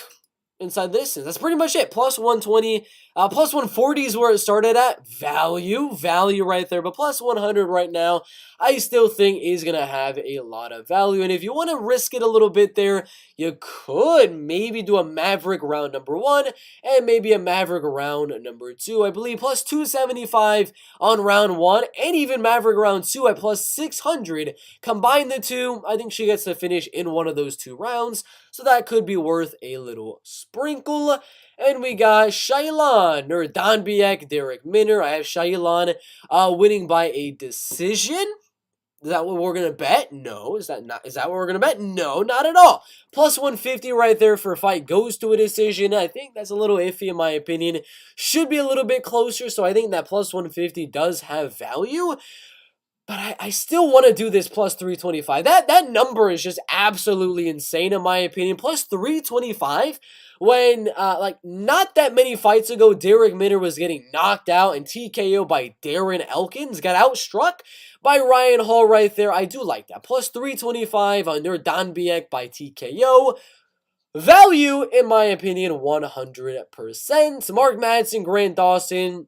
inside the distance. That's pretty much it. Plus 120. Plus 140 is where it started at. Value right there. But plus 100 right now, I still think is going to have a lot of value. And if you want to risk it a little bit there, you could maybe do a Maverick round number 1 and maybe a Maverick round number 2. I believe plus 275 on round 1 and even Maverick round 2 at plus 600. Combine the two, I think she gets to finish in one of those 2 rounds. So that could be worth a little sprinkle. And we got Shailan Nurdanbiek, Derek Minner. I have Shailan winning by a decision. Is that what we're going to bet? No. Is that what we're going to bet? No, not at all. Plus 150 right there for a fight goes to a decision. I think that's a little iffy in my opinion. Should be a little bit closer, so I think that plus 150 does have value. But I still want to do this plus 325. That number is just absolutely insane in my opinion. Plus 325 when, not that many fights ago, Derek Minner was getting knocked out and TKO by Darren Elkins. Got outstruck by Ryan Hall right there. I do like that. Plus 325 on Nurdanbiek by TKO. Value, in my opinion, 100%. Mark Madsen, Grant Dawson.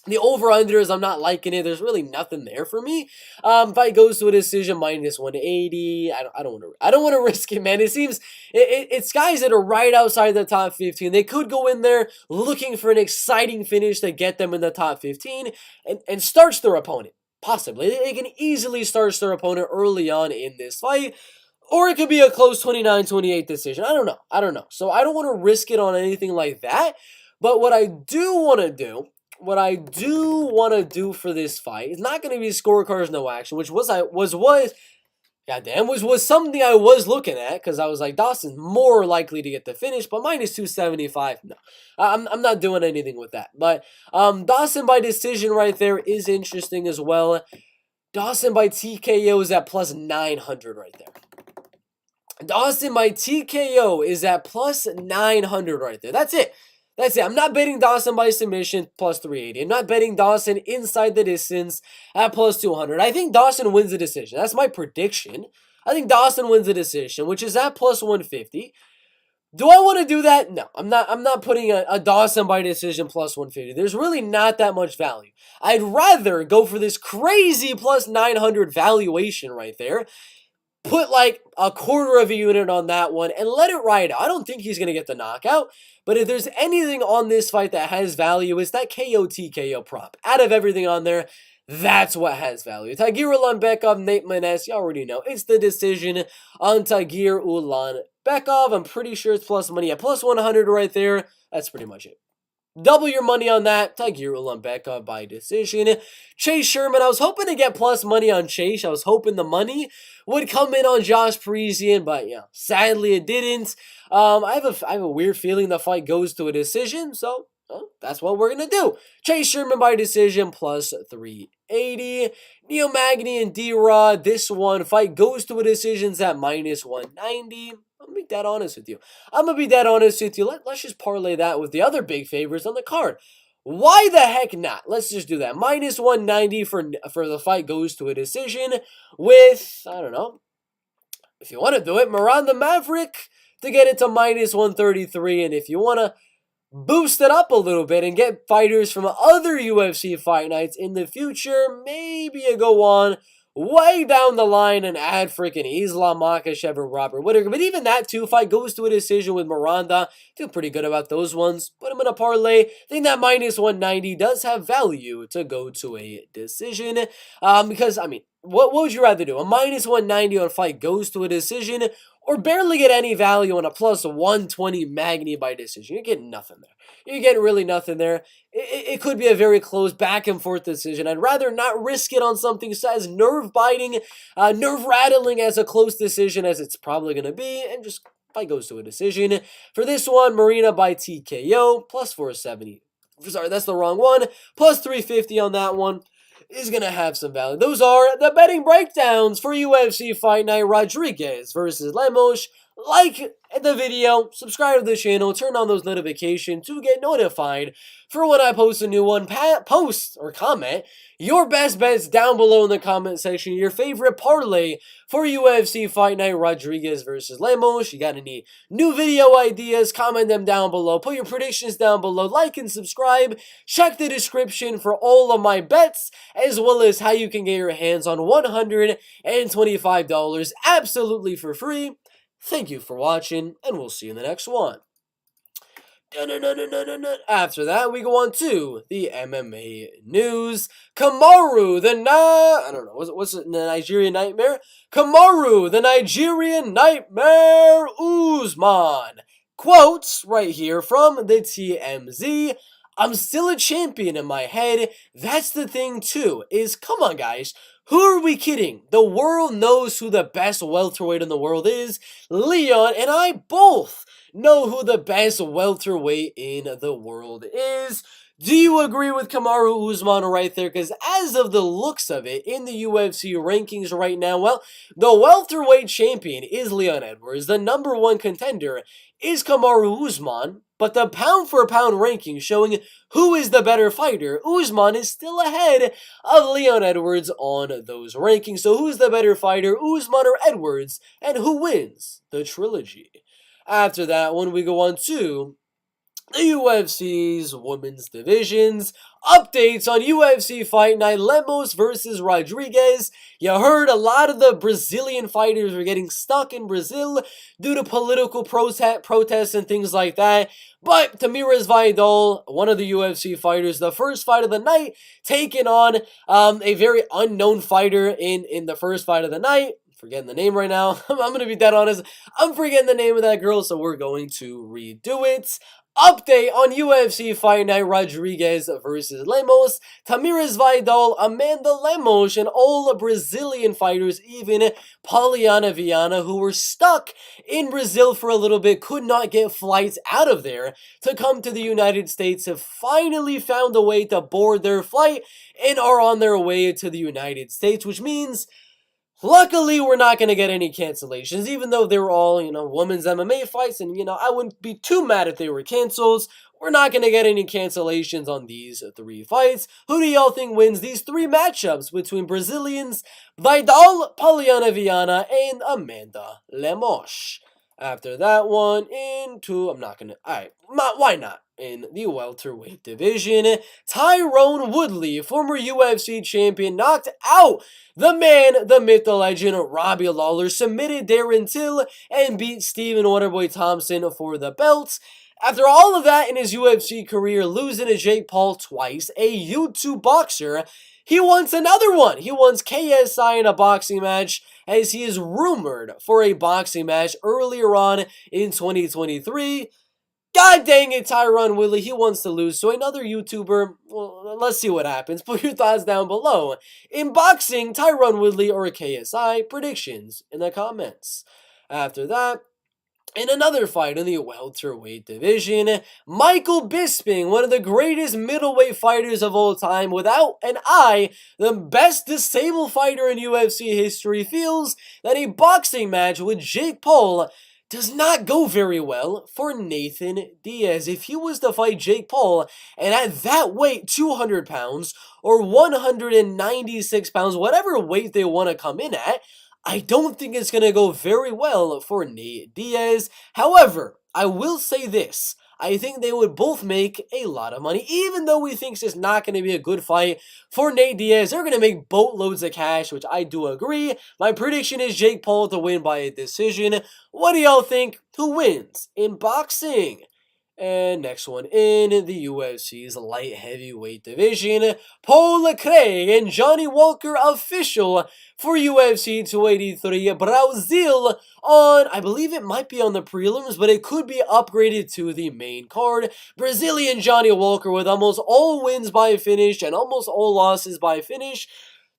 The over-unders, I'm not liking it. There's really nothing there for me. Fight goes to a decision, minus 180. I don't want to risk it, man. It seems it's guys that are right outside the top 15. They could go in there looking for an exciting finish to get them in the top 15 and starch their opponent. Possibly. They can easily starch their opponent early on in this fight. Or it could be a close 29-28 decision. I don't know. So I don't want to risk it on anything like that. But what I do want to do for this fight is not going to be scorecards, no action, which was something I was looking at because I was like, Dawson's more likely to get the finish, but minus 275, no. I'm not doing anything with that. But Dawson by decision right there is interesting as well. Dawson by TKO is at plus 900 right there. Dawson by TKO is at plus 900 right there. That's it. I'm not betting Dawson by submission plus 380. I'm not betting Dawson inside the distance at plus 200. I think Dawson wins the decision. That's my prediction. I think Dawson wins the decision, which is at plus 150. Do I want to do that? No, I'm not putting a Dawson by decision plus 150. There's really not that much value. I'd rather go for this crazy plus 900 valuation right there. Put like a quarter of a unit on that one and let it ride out. I don't think he's going to get the knockout, but if there's anything on this fight that has value, it's that KO TKO prop. Out of everything on there, that's what has value. Tagir Ulanbekov, Nate Maness, you already know. It's the decision on Tagir Ulanbekov. I'm pretty sure it's plus money at plus 100 right there. That's pretty much it. Double your money on that. Tagir Ulanbekov by decision. Chase Sherman. I was hoping to get plus money on Chase. I was hoping the money would come in on Josh Parisian, but yeah, sadly it didn't. I have a weird feeling the fight goes to a decision, so that's what we're gonna do. Chase Sherman by decision plus 380. Neil Magny and D-Rod. This one fight goes to a decision at minus 190. I'm gonna be dead honest with you. Let's just parlay that with the other big favorites on the card. Why the heck not? Let's just do that. Minus 190 for the fight goes to a decision with, I don't know, if you want to do it, Miranda Maverick to get it to minus 133. And if you want to boost it up a little bit and get fighters from other UFC fight nights in the future, maybe you go on way down the line and add freaking Islam Makhachev or Robert Whittaker. But even that two fight goes to a decision with Miranda. Feel pretty good about those ones. Put them in a parlay. I think that minus 190 does have value to go to a decision. Because, I mean, what would you rather do? A minus 190 on a fight goes to a decision, or barely get any value on a plus 120 Magny by decision? You're getting nothing there. You're getting really nothing there. It could be a very close back and forth decision. I'd rather not risk it on something as nerve-biting, nerve-rattling as a close decision as it's probably going to be, and just fight goes to a decision. For this one, Marina by TKO, plus 470. Sorry, that's the wrong one. Plus 350 on that one is going to have some value. Those are the betting breakdowns for UFC Fight Night Rodriguez versus Lemos. Like the video, subscribe to the channel, turn on those notifications to get notified for when I post a new one. Post or comment your best bets down below in the comment section. Your favorite parlay for UFC Fight Night Rodriguez versus Lemos. You got any new video ideas? Comment them down below. Put your predictions down below. Like and subscribe. Check the description for all of my bets, as well as how you can get your hands on $125 absolutely for free. Thank you for watching, and we'll see you in the next one. After that, we go on to the MMA news. Kamaru, what's it, the Nigerian Nightmare? Kamaru, the Nigerian Nightmare Usman. Quotes right here from the TMZ. I'm still a champion in my head. That's the thing too, is come on guys. Who are we kidding? The world knows who the best welterweight in the world is. Leon and I both know who the best welterweight in the world is. Do you agree with Kamaru Usman right there? Because as of the looks of it, in the UFC rankings right now, well, the welterweight champion is Leon Edwards. The number one contender is Kamaru Usman. But the pound-for-pound ranking showing who is the better fighter, Usman is still ahead of Leon Edwards on those rankings. So who's the better fighter, Usman or Edwards? And who wins the trilogy? After that one, we go on to the UFC's women's divisions. Updates on UFC Fight Night Lemos versus Rodriguez. You heard a lot of the Brazilian fighters were getting stuck in Brazil due to political protests and things like that. But Tamires Vidal, one of the UFC fighters, the first fight of the night, taking on a very unknown fighter in the first fight of the night. Forgetting the name right now. I'm going to be dead honest. I'm forgetting the name of that girl, so we're going to redo it. Update on UFC Fight Night Rodriguez versus Lemos. Tamires Vidal, Amanda Lemos, and all Brazilian fighters, even Poliana Viana, who were stuck in Brazil for a little bit, could not get flights out of there to come to the United States, have finally found a way to board their flight and are on their way to the United States, which means luckily, we're not going to get any cancellations, even though they were all, women's MMA fights, and, I wouldn't be too mad if they were canceled. We're not going to get any cancellations on these 3 fights. Who do y'all think wins these 3 matchups between Brazilians, Vidal, Poliana Viana, and Amanda Lemos? After that one, why not? In the welterweight division, Tyrone Woodley, former UFC champion, knocked out the man, the myth, the legend, Robbie Lawler, submitted Darren Till, and beat Stephen Waterboy Thompson for the belt. After all of that in his UFC career, losing to Jake Paul twice, a YouTube boxer, he wants another one. He wants KSI in a boxing match, as he is rumored for a boxing match earlier on in 2023. God dang it, Tyrone Woodley, he wants to lose. So another YouTuber, well, let's see what happens. Put your thoughts down below. In boxing, Tyrone Woodley or KSI, predictions in the comments. After that, in another fight in the welterweight division, Michael Bisping, one of the greatest middleweight fighters of all time, without an eye, the best disabled fighter in UFC history, feels that a boxing match with Jake Paul does not go very well for Nathan Diaz. If he was to fight Jake Paul, and at that weight, 200 pounds, or 196 pounds, whatever weight they want to come in at, I don't think it's going to go very well for Nate Diaz. However, I will say this. I think they would both make a lot of money. Even though we think it's not going to be a good fight for Nate Diaz, they're going to make boatloads of cash, which I do agree. My prediction is Jake Paul to win by a decision. What do y'all think? Who wins in boxing? And next one in the UFC's light heavyweight division, Paul Craig and Johnny Walker official for UFC 283 Brazil on, I believe it might be on the prelims, but it could be upgraded to the main card. Brazilian Johnny Walker with almost all wins by finish and almost all losses by finish.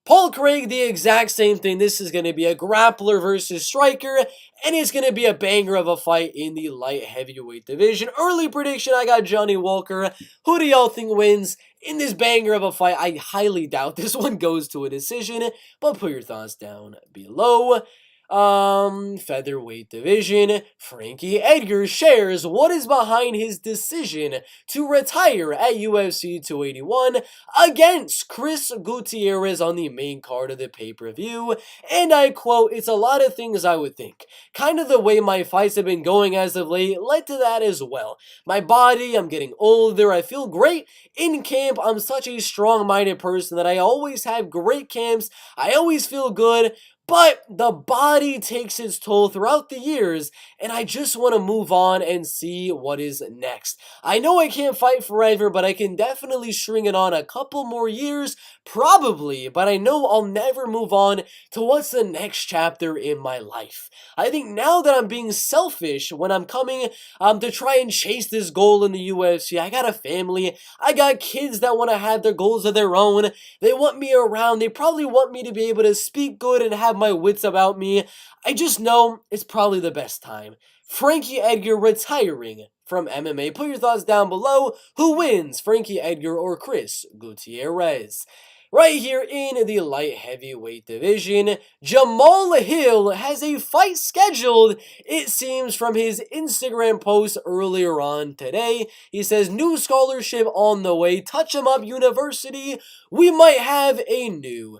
Paul Craig, the exact same thing. This is going to be a grappler versus striker, and it's going to be a banger of a fight in the light heavyweight division. Early prediction, I got Johnny Walker. Who do y'all think wins in this banger of a fight? I highly doubt this one goes to a decision, but put your thoughts down below. Featherweight division, Frankie Edgar shares what is behind his decision to retire at UFC 281 against Chris Gutierrez on the main card of the pay-per-view, and I quote, "It's a lot of things I would think. Kind of the way my fights have been going as of late led to that as well. My body, I'm getting older, I feel great in camp, I'm such a strong-minded person that I always have great camps, I always feel good, but the body takes its toll throughout the years, and I just want to move on and see what is next. I know I can't fight forever, but I can definitely string it on a couple more years, probably, but I know I'll never move on to what's the next chapter in my life. I think now that I'm being selfish when I'm coming to try and chase this goal in the UFC, I got a family, I got kids that want to have their goals of their own, they want me around, they probably want me to be able to speak good and have my wits about me. I just know it's probably the best time. Frankie Edgar retiring from MMA. Put your thoughts down below. Who wins, Frankie Edgar or Chris Gutierrez? Right here in the light heavyweight division, Jamal Hill has a fight scheduled, it seems, from his Instagram post earlier on today. He says, new scholarship on the way, Touch 'em Up University, we might have a new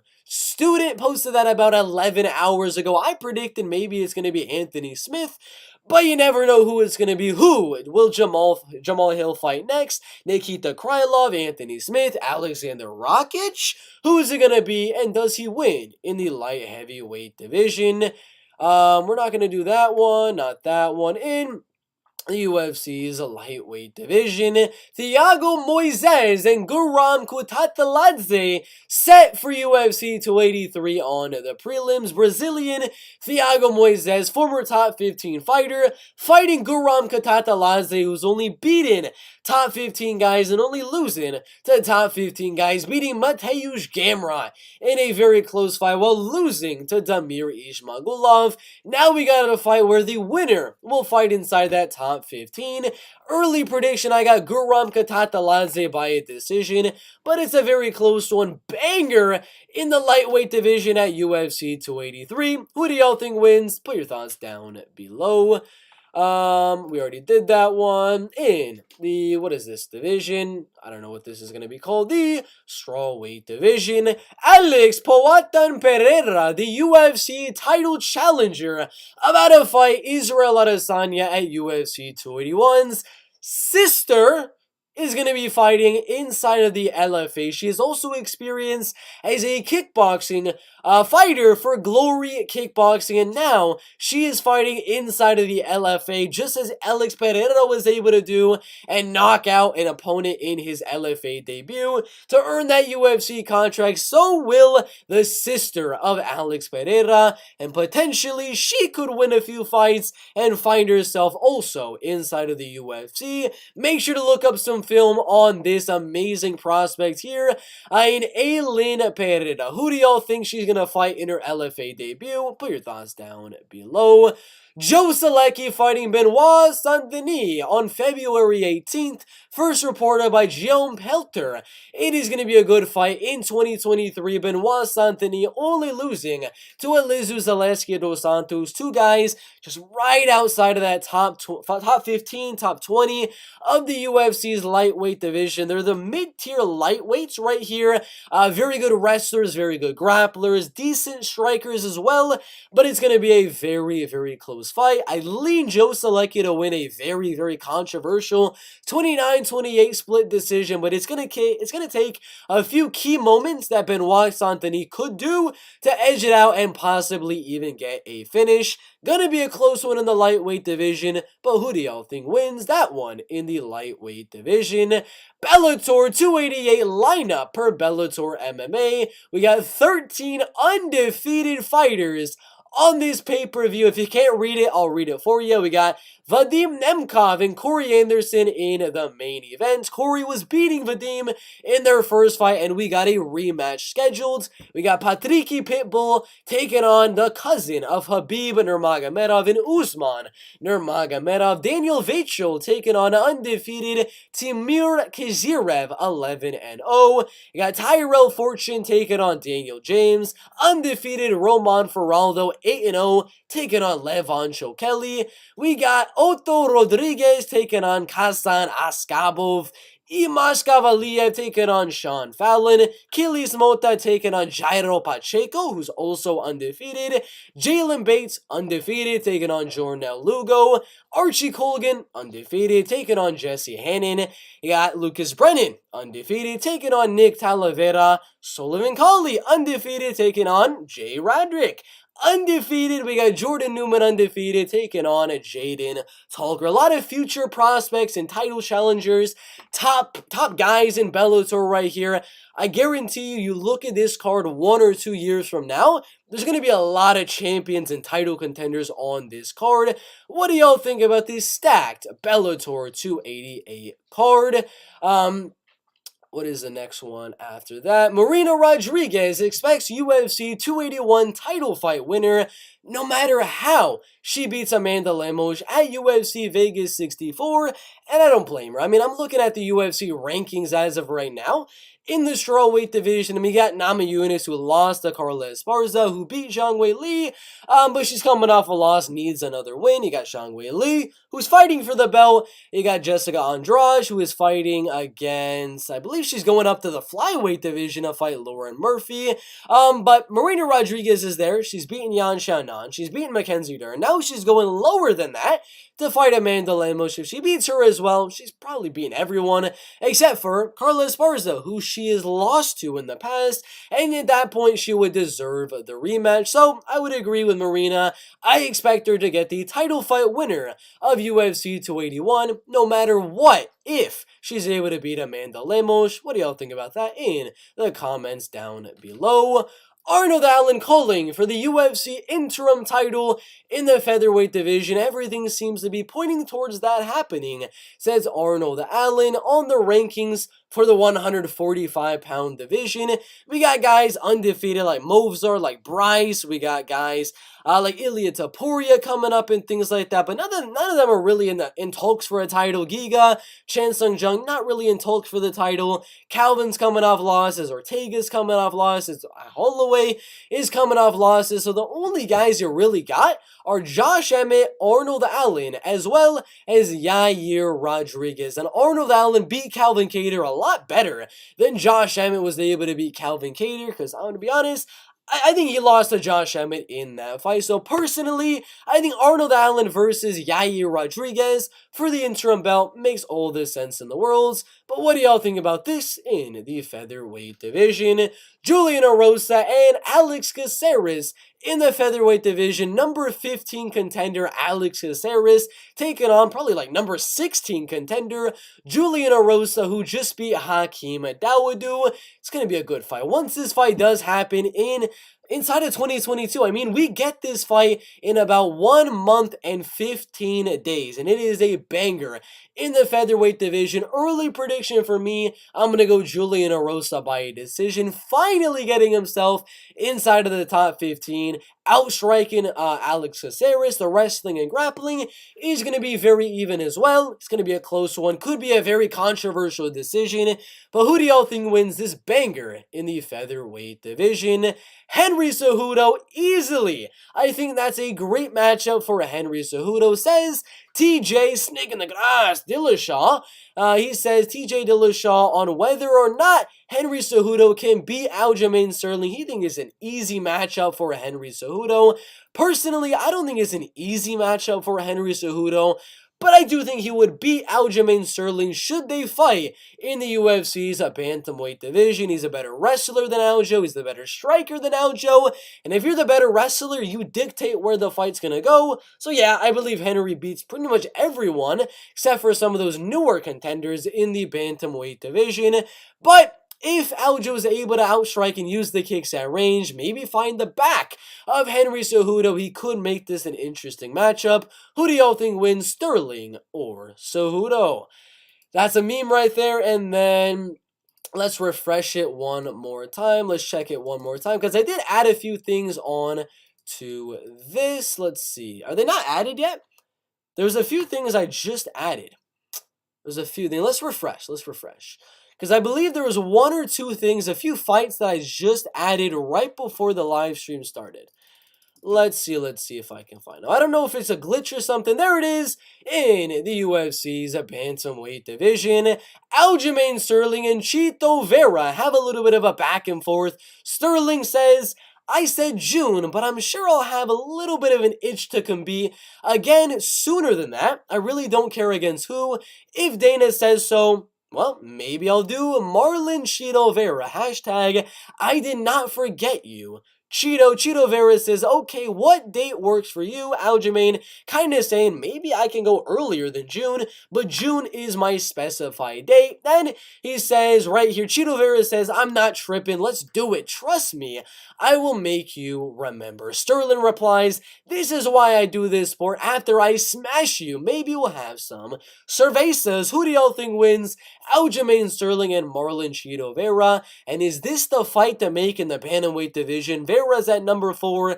Student posted that about 11 hours ago. I predicted maybe it's going to be Anthony Smith, but you never know who it's going to be. Who will Jamal Hill fight next? Nikita Krylov, Anthony Smith, Alexander Rakic? Who is it going to be, and does he win in the light heavyweight division? We're not going to do that one, not that one. In the UFC's lightweight division, Thiago Moises and Guram Kutateladze set for UFC 283 on the prelims. Brazilian Thiago Moises, former top 15 fighter, fighting Guram Kutateladze, who's only beaten top 15 guys and only losing to top 15 guys, beating Mateusz Gamrot in a very close fight while losing to Damir Ismagulov. Now we got a fight where the winner will fight inside that top 15. Early prediction, I got Guram Kutateladze by a decision, but it's a very close one. Banger in the lightweight division at UFC 283. Who do y'all think wins? Put your thoughts down below. We already did that one. In the, what is this division? I don't know what this is going to be called. The strawweight division. Alex Poatan Pereira, the UFC title challenger, about to fight Israel Adesanya at UFC 281's sister is going to be fighting inside of the LFA. She is also experienced as a kickboxing fighter for Glory Kickboxing, and now she is fighting inside of the LFA, just as Alex Pereira was able to do and knock out an opponent in his LFA debut to earn that UFC contract. So will the sister of Alex Pereira, and potentially she could win a few fights and find herself also inside of the UFC. Make sure to look up some film on this amazing prospect here in Aylin Pereira. Who do y'all think she's going to fight in her LFA debut? Put your thoughts down below. Joe Selecki fighting Benoit Saint-Denis on February 18th. First reported by Guillaume Pelter. It is going to be a good fight in 2023. Benoit Saint-Denis only losing to Elizu Zaleski dos Santos. Two guys just right outside of that top 15, top 20 of the UFC's lightweight division. They're the mid-tier lightweights right here. Very good wrestlers, very good grapplers, decent strikers as well. But it's going to be a very, very close fight. I lean Joe Selecki to win a very, very controversial 29-28 split decision, but it's gonna take a few key moments that Benoit Saint-Denis could do to edge it out and possibly even get a finish. Gonna be a close one in the lightweight division, but who do y'all think wins that one in the lightweight division? Bellator 288 lineup per Bellator MMA. We got 13 undefeated fighters on this pay-per-view. If you can't read it, I'll read it for you. We got Vadim Nemkov and Corey Anderson in the main event. Corey was beating Vadim in their first fight, and we got a rematch scheduled. We got Patricky Pitbull taking on the cousin of Habib Nurmagomedov and Usman Nurmagomedov. Daniel Vachel taking on undefeated Timur Kizirev, 11-0. We got Tyrell Fortune taking on Daniel James. Undefeated Roman Feraldo, 8-0, taking on Levon Shokeli. We got Otto Rodriguez taking on Kazan Askabov. Imash Kavaliev taking on Sean Fallon. Kilis Mota taking on Jairo Pacheco, who's also undefeated. Jalen Bates, undefeated, taking on Jornel Lugo. Archie Colgan, undefeated, taking on Jesse Hannon. You got Lucas Brennan, undefeated, taking on Nick Talavera. Sullivan Colley, undefeated, taking on Jay Radrick. Undefeated, we got Jordan Newman undefeated, taking on Jaden Talker. A lot of future prospects and title challengers, top guys in Bellator right here. I guarantee you, you look at this card 1 or 2 years from now, there's going to be a lot of champions and title contenders on this card. What do y'all think about this stacked Bellator 288 card? What is the next one after that? Marina Rodriguez expects UFC 281 title fight winner no matter how she beats Amanda Lemos at UFC Vegas 64, and I don't blame her. I mean, I'm looking at the UFC rankings as of right now. in the strawweight division. And we got Namajunas, who lost to Carla Esparza, who beat Zhang Wei Li, but she's coming off a loss, needs another win. You got Zhang Wei Li, who's fighting for the belt. You got Jessica Andrade, who is fighting against, I believe she's going up to the flyweight division to fight Lauren Murphy. But Marina Rodriguez is there. She's beaten Yan Xiaonan. She's beaten Mackenzie Dern. Now she's going lower than that to fight Amanda Lemos. If she beats her as well, she's probably beaten everyone except for Carla Esparza, who she has lost to in the past, and at that point she would deserve the rematch. So I would agree with Marina. I expect her to get the title fight winner of UFC 281, no matter what, if she's able to beat Amanda Lemos. What do y'all think about that in the comments down below? Arnold Allen calling for the UFC interim title in the featherweight division. Everything seems to be pointing towards that happening, says Arnold Allen on the rankings for the 145-pound division. We got guys undefeated like Movzar, like Bryce. We got guys like Ilya Taporia coming up and things like that. But none of them are really in talks for a title. Giga, Chan Sung Jung, not really in talks for the title. Calvin's coming off losses. Ortega's coming off losses. Holloway is coming off losses. So the only guys you really got are Josh Emmett, Arnold Allen, as well as Yair Rodriguez. And Arnold Allen beat Calvin Kattar a lot better than Josh Emmett was able to beat Calvin Kattar, because I'm going to be honest, I think he lost to Josh Emmett in that fight. So personally, I think Arnold Allen versus Yair Rodriguez for the interim belt makes all the sense in the world. But what do y'all think about this in the featherweight division? Julian Erosa and Alex Caceres in the featherweight division. Number 15 contender Alex Caceres taking on probably like number 16 contender Julian Erosa, who just beat Hakeem Dawodu. It's going to be a good fight. Once this fight does happen inside of 2022, I mean, we get this fight in about 1 month and 15 days, and it is a banger in the featherweight division. Early prediction for me, I'm going to go Julian Erosa by a decision, finally getting himself inside of the top 15, outstriking Alex Caceres. The wrestling and grappling is going to be very even as well. It's going to be a close one, could be a very controversial decision, but who do y'all think wins this banger in the featherweight division? Henry Cejudo, easily. I think that's a great matchup for Henry Cejudo, says TJ Snake in the Grass Dillashaw. He says TJ Dillashaw on whether or not Henry Cejudo can beat Aljamain Sterling. He thinks it's an easy matchup for Henry Cejudo. Personally, I don't think it's an easy matchup for Henry Cejudo, but I do think he would beat Aljamain Sterling should they fight in the UFC's bantamweight division. He's a better wrestler than Aljo. He's the better striker than Aljo. And if you're the better wrestler, you dictate where the fight's going to go. So yeah, I believe Henry beats pretty much everyone except for some of those newer contenders in the bantamweight division. But if Aljo is able to outstrike and use the kicks at range, maybe find the back of Henry Cejudo, he could make this an interesting matchup. Who do y'all think wins, Sterling or Cejudo? That's a meme right there, and then let's refresh it one more time. Let's check it one more time, because I did add a few things on to this. Let's see. Are they not added yet? There's a few things I just added. There's a few things. Let's refresh. Because I believe there was one or two things, a few fights that I just added right before the live stream started. Let's see if I can find it. I don't know if it's a glitch or something. There it is in the UFC's bantamweight division. Aljamain Sterling and Chito Vera have a little bit of a back and forth. Sterling says, I said June, but I'm sure I'll have a little bit of an itch to compete again sooner than that. I really don't care against who. If Dana says so, well, maybe I'll do Marlon Chito Vera. Hashtag, I did not forget you. Chito Vera says, okay, what date works for you? Aljamain kind of saying, maybe I can go earlier than June, but June is my specified date. Then he says right here, Chito Vera says, I'm not tripping, let's do it, trust me, I will make you remember. Sterling replies, this is why I do this sport, after I smash you, maybe we'll have some cervezas. Who do y'all think wins? Aljamain Sterling and Marlon Chito Vera. And is this the fight to make in the bantamweight division? Vera's at number 4.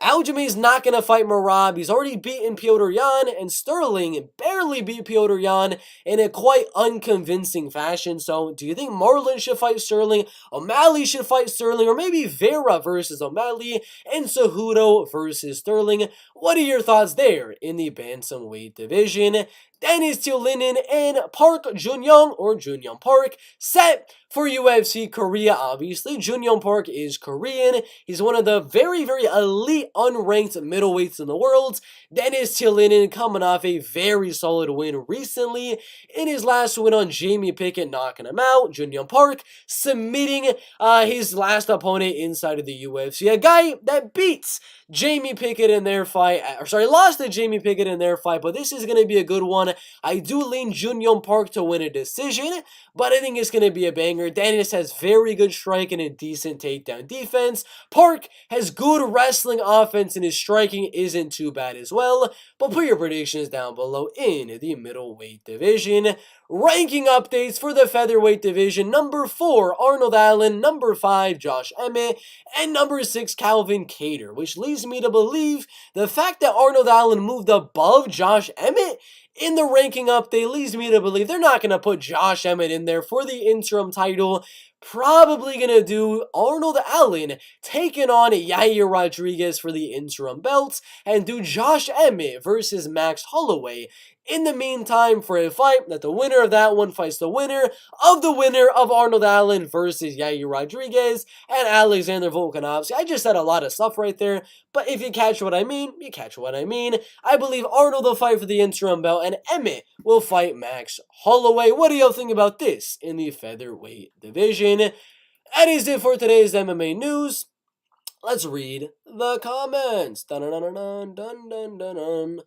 Aljamain's not going to fight Merab. He's already beaten Petr Yan, and Sterling barely beat Petr Yan in a quite unconvincing fashion. So, do you think Marlon should fight Sterling? O'Malley should fight Sterling? Or maybe Vera versus O'Malley and Cejudo versus Sterling? What are your thoughts there in the bantamweight division? Dennis Tiolinen and Park Junyoung, or Junyoung Park, set for UFC Korea, obviously. Junyoung Park is Korean. He's one of the very, very elite unranked middleweights in the world. Dennis Tiolinen coming off a very solid win recently in his last win on Jamie Pickett, knocking him out. Junyoung Park submitting his last opponent inside of the UFC. A guy that beats Jamie Pickett in their fight, lost to Jamie Pickett in their fight, but this is going to be a good one. I do lean Junyoung Park to win a decision, but I think it's going to be a banger. Dennis has very good striking and decent takedown defense. Park has good wrestling offense, and his striking isn't too bad as well. But put your predictions down below in the middleweight division. Ranking updates for the featherweight division. Number 4, Arnold Allen. Number 5, Josh Emmett. And number 6, Calvin Kattar, which leads me to believe the fact that Arnold Allen moved above Josh Emmett in the ranking update leads me to believe they're not going to put Josh Emmett in there for the interim title. Probably going to do Arnold Allen taking on Yair Rodriguez for the interim belts and do Josh Emmett versus Max Holloway. In the meantime, for a fight that the winner of that one fights the winner of Arnold Allen versus Yair Rodriguez and Alexander Volkanovski. I just said a lot of stuff right there, but if you catch what I mean, you catch what I mean. I believe Arnold will fight for the interim belt and Emmett will fight Max Holloway. What do y'all think about this in the featherweight division? That is it for today's MMA news. Let's read the comments. Dun dun dun dun dun dun dun dun.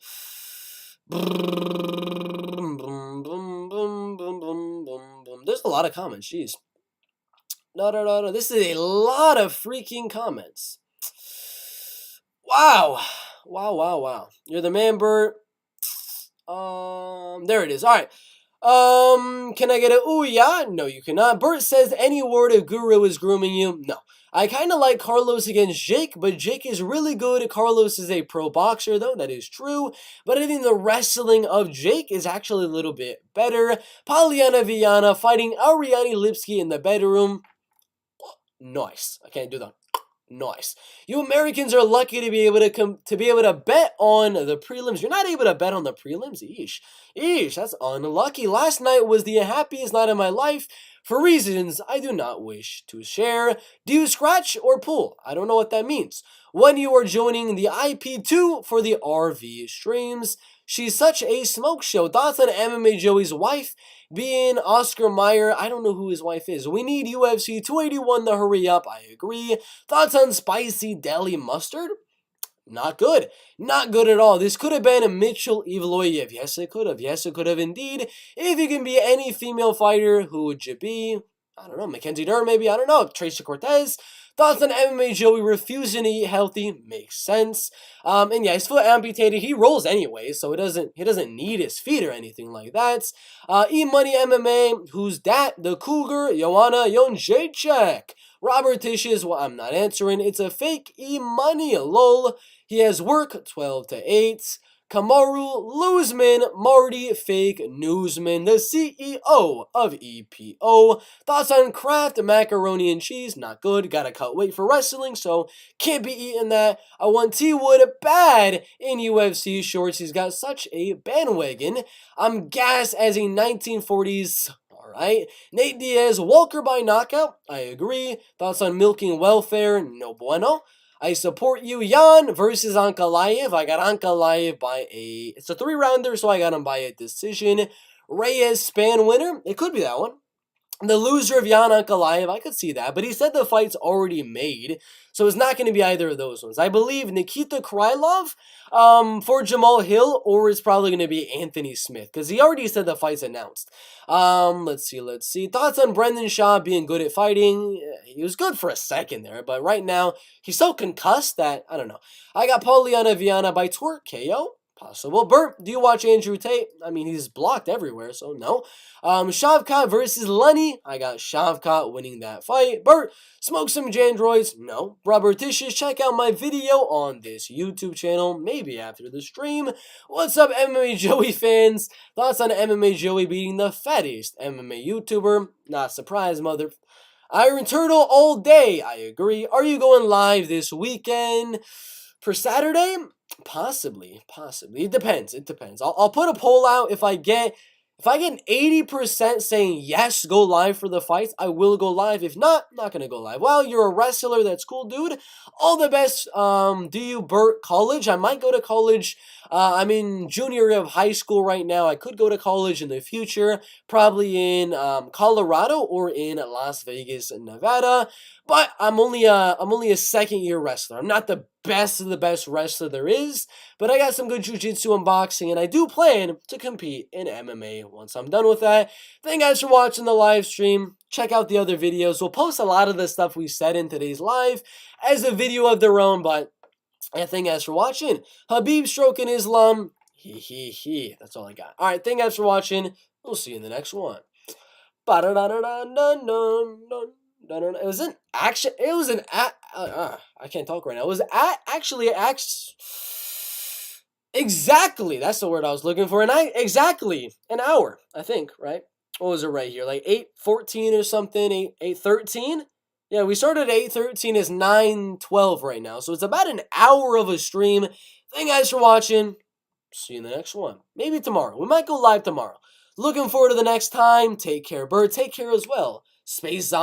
There's a lot of comments, jeez. No. This is a lot of freaking comments. Wow. You're the man, Bert. There it is. All right. Can I get a ooh yeah? No, you cannot. Bert says any word of Guru is grooming you. No. I kind of like Carlos against Jake, but Jake is really good. Carlos is a pro boxer, though. That is true. But I think the wrestling of Jake is actually a little bit better. Polyana Viana fighting Ariane Lipsky in the bedroom. Nice. I can't do that. Nice. You Americans are lucky to be able to bet on the prelims. You're not able to bet on the prelims? Eesh, that's unlucky. Last night was the happiest night of my life for reasons I do not wish to share. Do you scratch or pull? I don't know what that means. When you are joining the IP2 for the RV streams, she's such a smoke show. Thoughts on MMA Joey's wife being Oscar Mayer? I don't know who his wife is. We need UFC 281 to hurry up. I agree. Thoughts on spicy deli mustard? Not good. Not good at all. This could have been a Mitchell Evloyev. Yes, it could have. Yes, it could have indeed. If you can be any female fighter, who would you be? I don't know. Mackenzie Dern, maybe? I don't know. Tracy Cortez. Thoughts on MMA Joey refusing to eat healthy? Makes sense. And yeah, his foot amputated. He rolls anyway, so he doesn't need his feet or anything like that. E-Money MMA. Who's that? The Cougar. Joanna Jonjacek. Robert Tisches. Well, I'm not answering. It's a fake E-Money. Lol. He has work 12 to 8. Kamaru Luzman, Marty Fake Newsman, the CEO of EPO. Thoughts on Kraft macaroni and cheese? Not good. Gotta cut weight for wrestling, so can't be eating that. I want T-Wood bad in UFC shorts. He's got such a bandwagon. I'm gassed as a 1940s. Alright. Nate Diaz, Walker by knockout? I agree. Thoughts on milking welfare? No bueno. I support you, Jan versus Ankalaev. I got Ankalaev by it's a 3-rounder, so I got him by a decision. Reyes Span winner. It could be that one. The loser of Jan Ankalaev, I could see that, but he said the fight's already made, so it's not going to be either of those ones. I believe Nikita Krylov for Jamal Hill, or it's probably going to be Anthony Smith, because he already said the fight's announced. Let's see. Thoughts on Brendan Shaw being good at fighting? He was good for a second there, but right now, he's so concussed that, I don't know. I got Polyana Viana by twerk KO. possible. Bert, do you watch Andrew Tate? I mean, he's blocked everywhere, so no. Shavkat versus Lenny. I got Shavkat winning that fight. Bert, smoke some Jandroids? No. Robertitious, check out my video on this YouTube channel, maybe after the stream. What's up, MMA Joey fans? Thoughts on MMA Joey beating the fattest MMA YouTuber? Not surprised, mother. Iron Turtle all day. I agree. Are you going live this weekend for Saturday? Possibly. It depends. I'll put a poll out. If I get an 80% saying yes, go live for the fights, I will go live. If not, I'm not gonna go live. Well, you're a wrestler. That's cool, dude. All the best. Do you, Bert? College? I might go to college. I'm in junior year of high school right now. I could go to college in the future, probably in Colorado or in Las Vegas, Nevada. But I'm only a second year wrestler. I'm not the best of the best wrestler there is, but I got some good jiu-jitsu and boxing, and I do plan to compete in MMA once I'm done with that. Thank you guys for watching the live stream. Check out the other videos. We'll post a lot of the stuff we said in today's live as a video of their own, but thank you guys for watching. Habib stroking Islam. He. That's all I got. All right, thank you guys for watching. We'll see you in the next one. It was an action. It was an I can't talk right now. It was actually exactly. That's the word I was looking for. Exactly an hour. I think, right? What was it right here? Like 8:14 or something. 8:13. Yeah, we started at 8:13. It's 9:12 right now. So it's about an hour of a stream. Thank you guys for watching. See you in the next one. Maybe tomorrow. We might go live tomorrow. Looking forward to the next time. Take care, Bert. Take care as well. Space Zombie.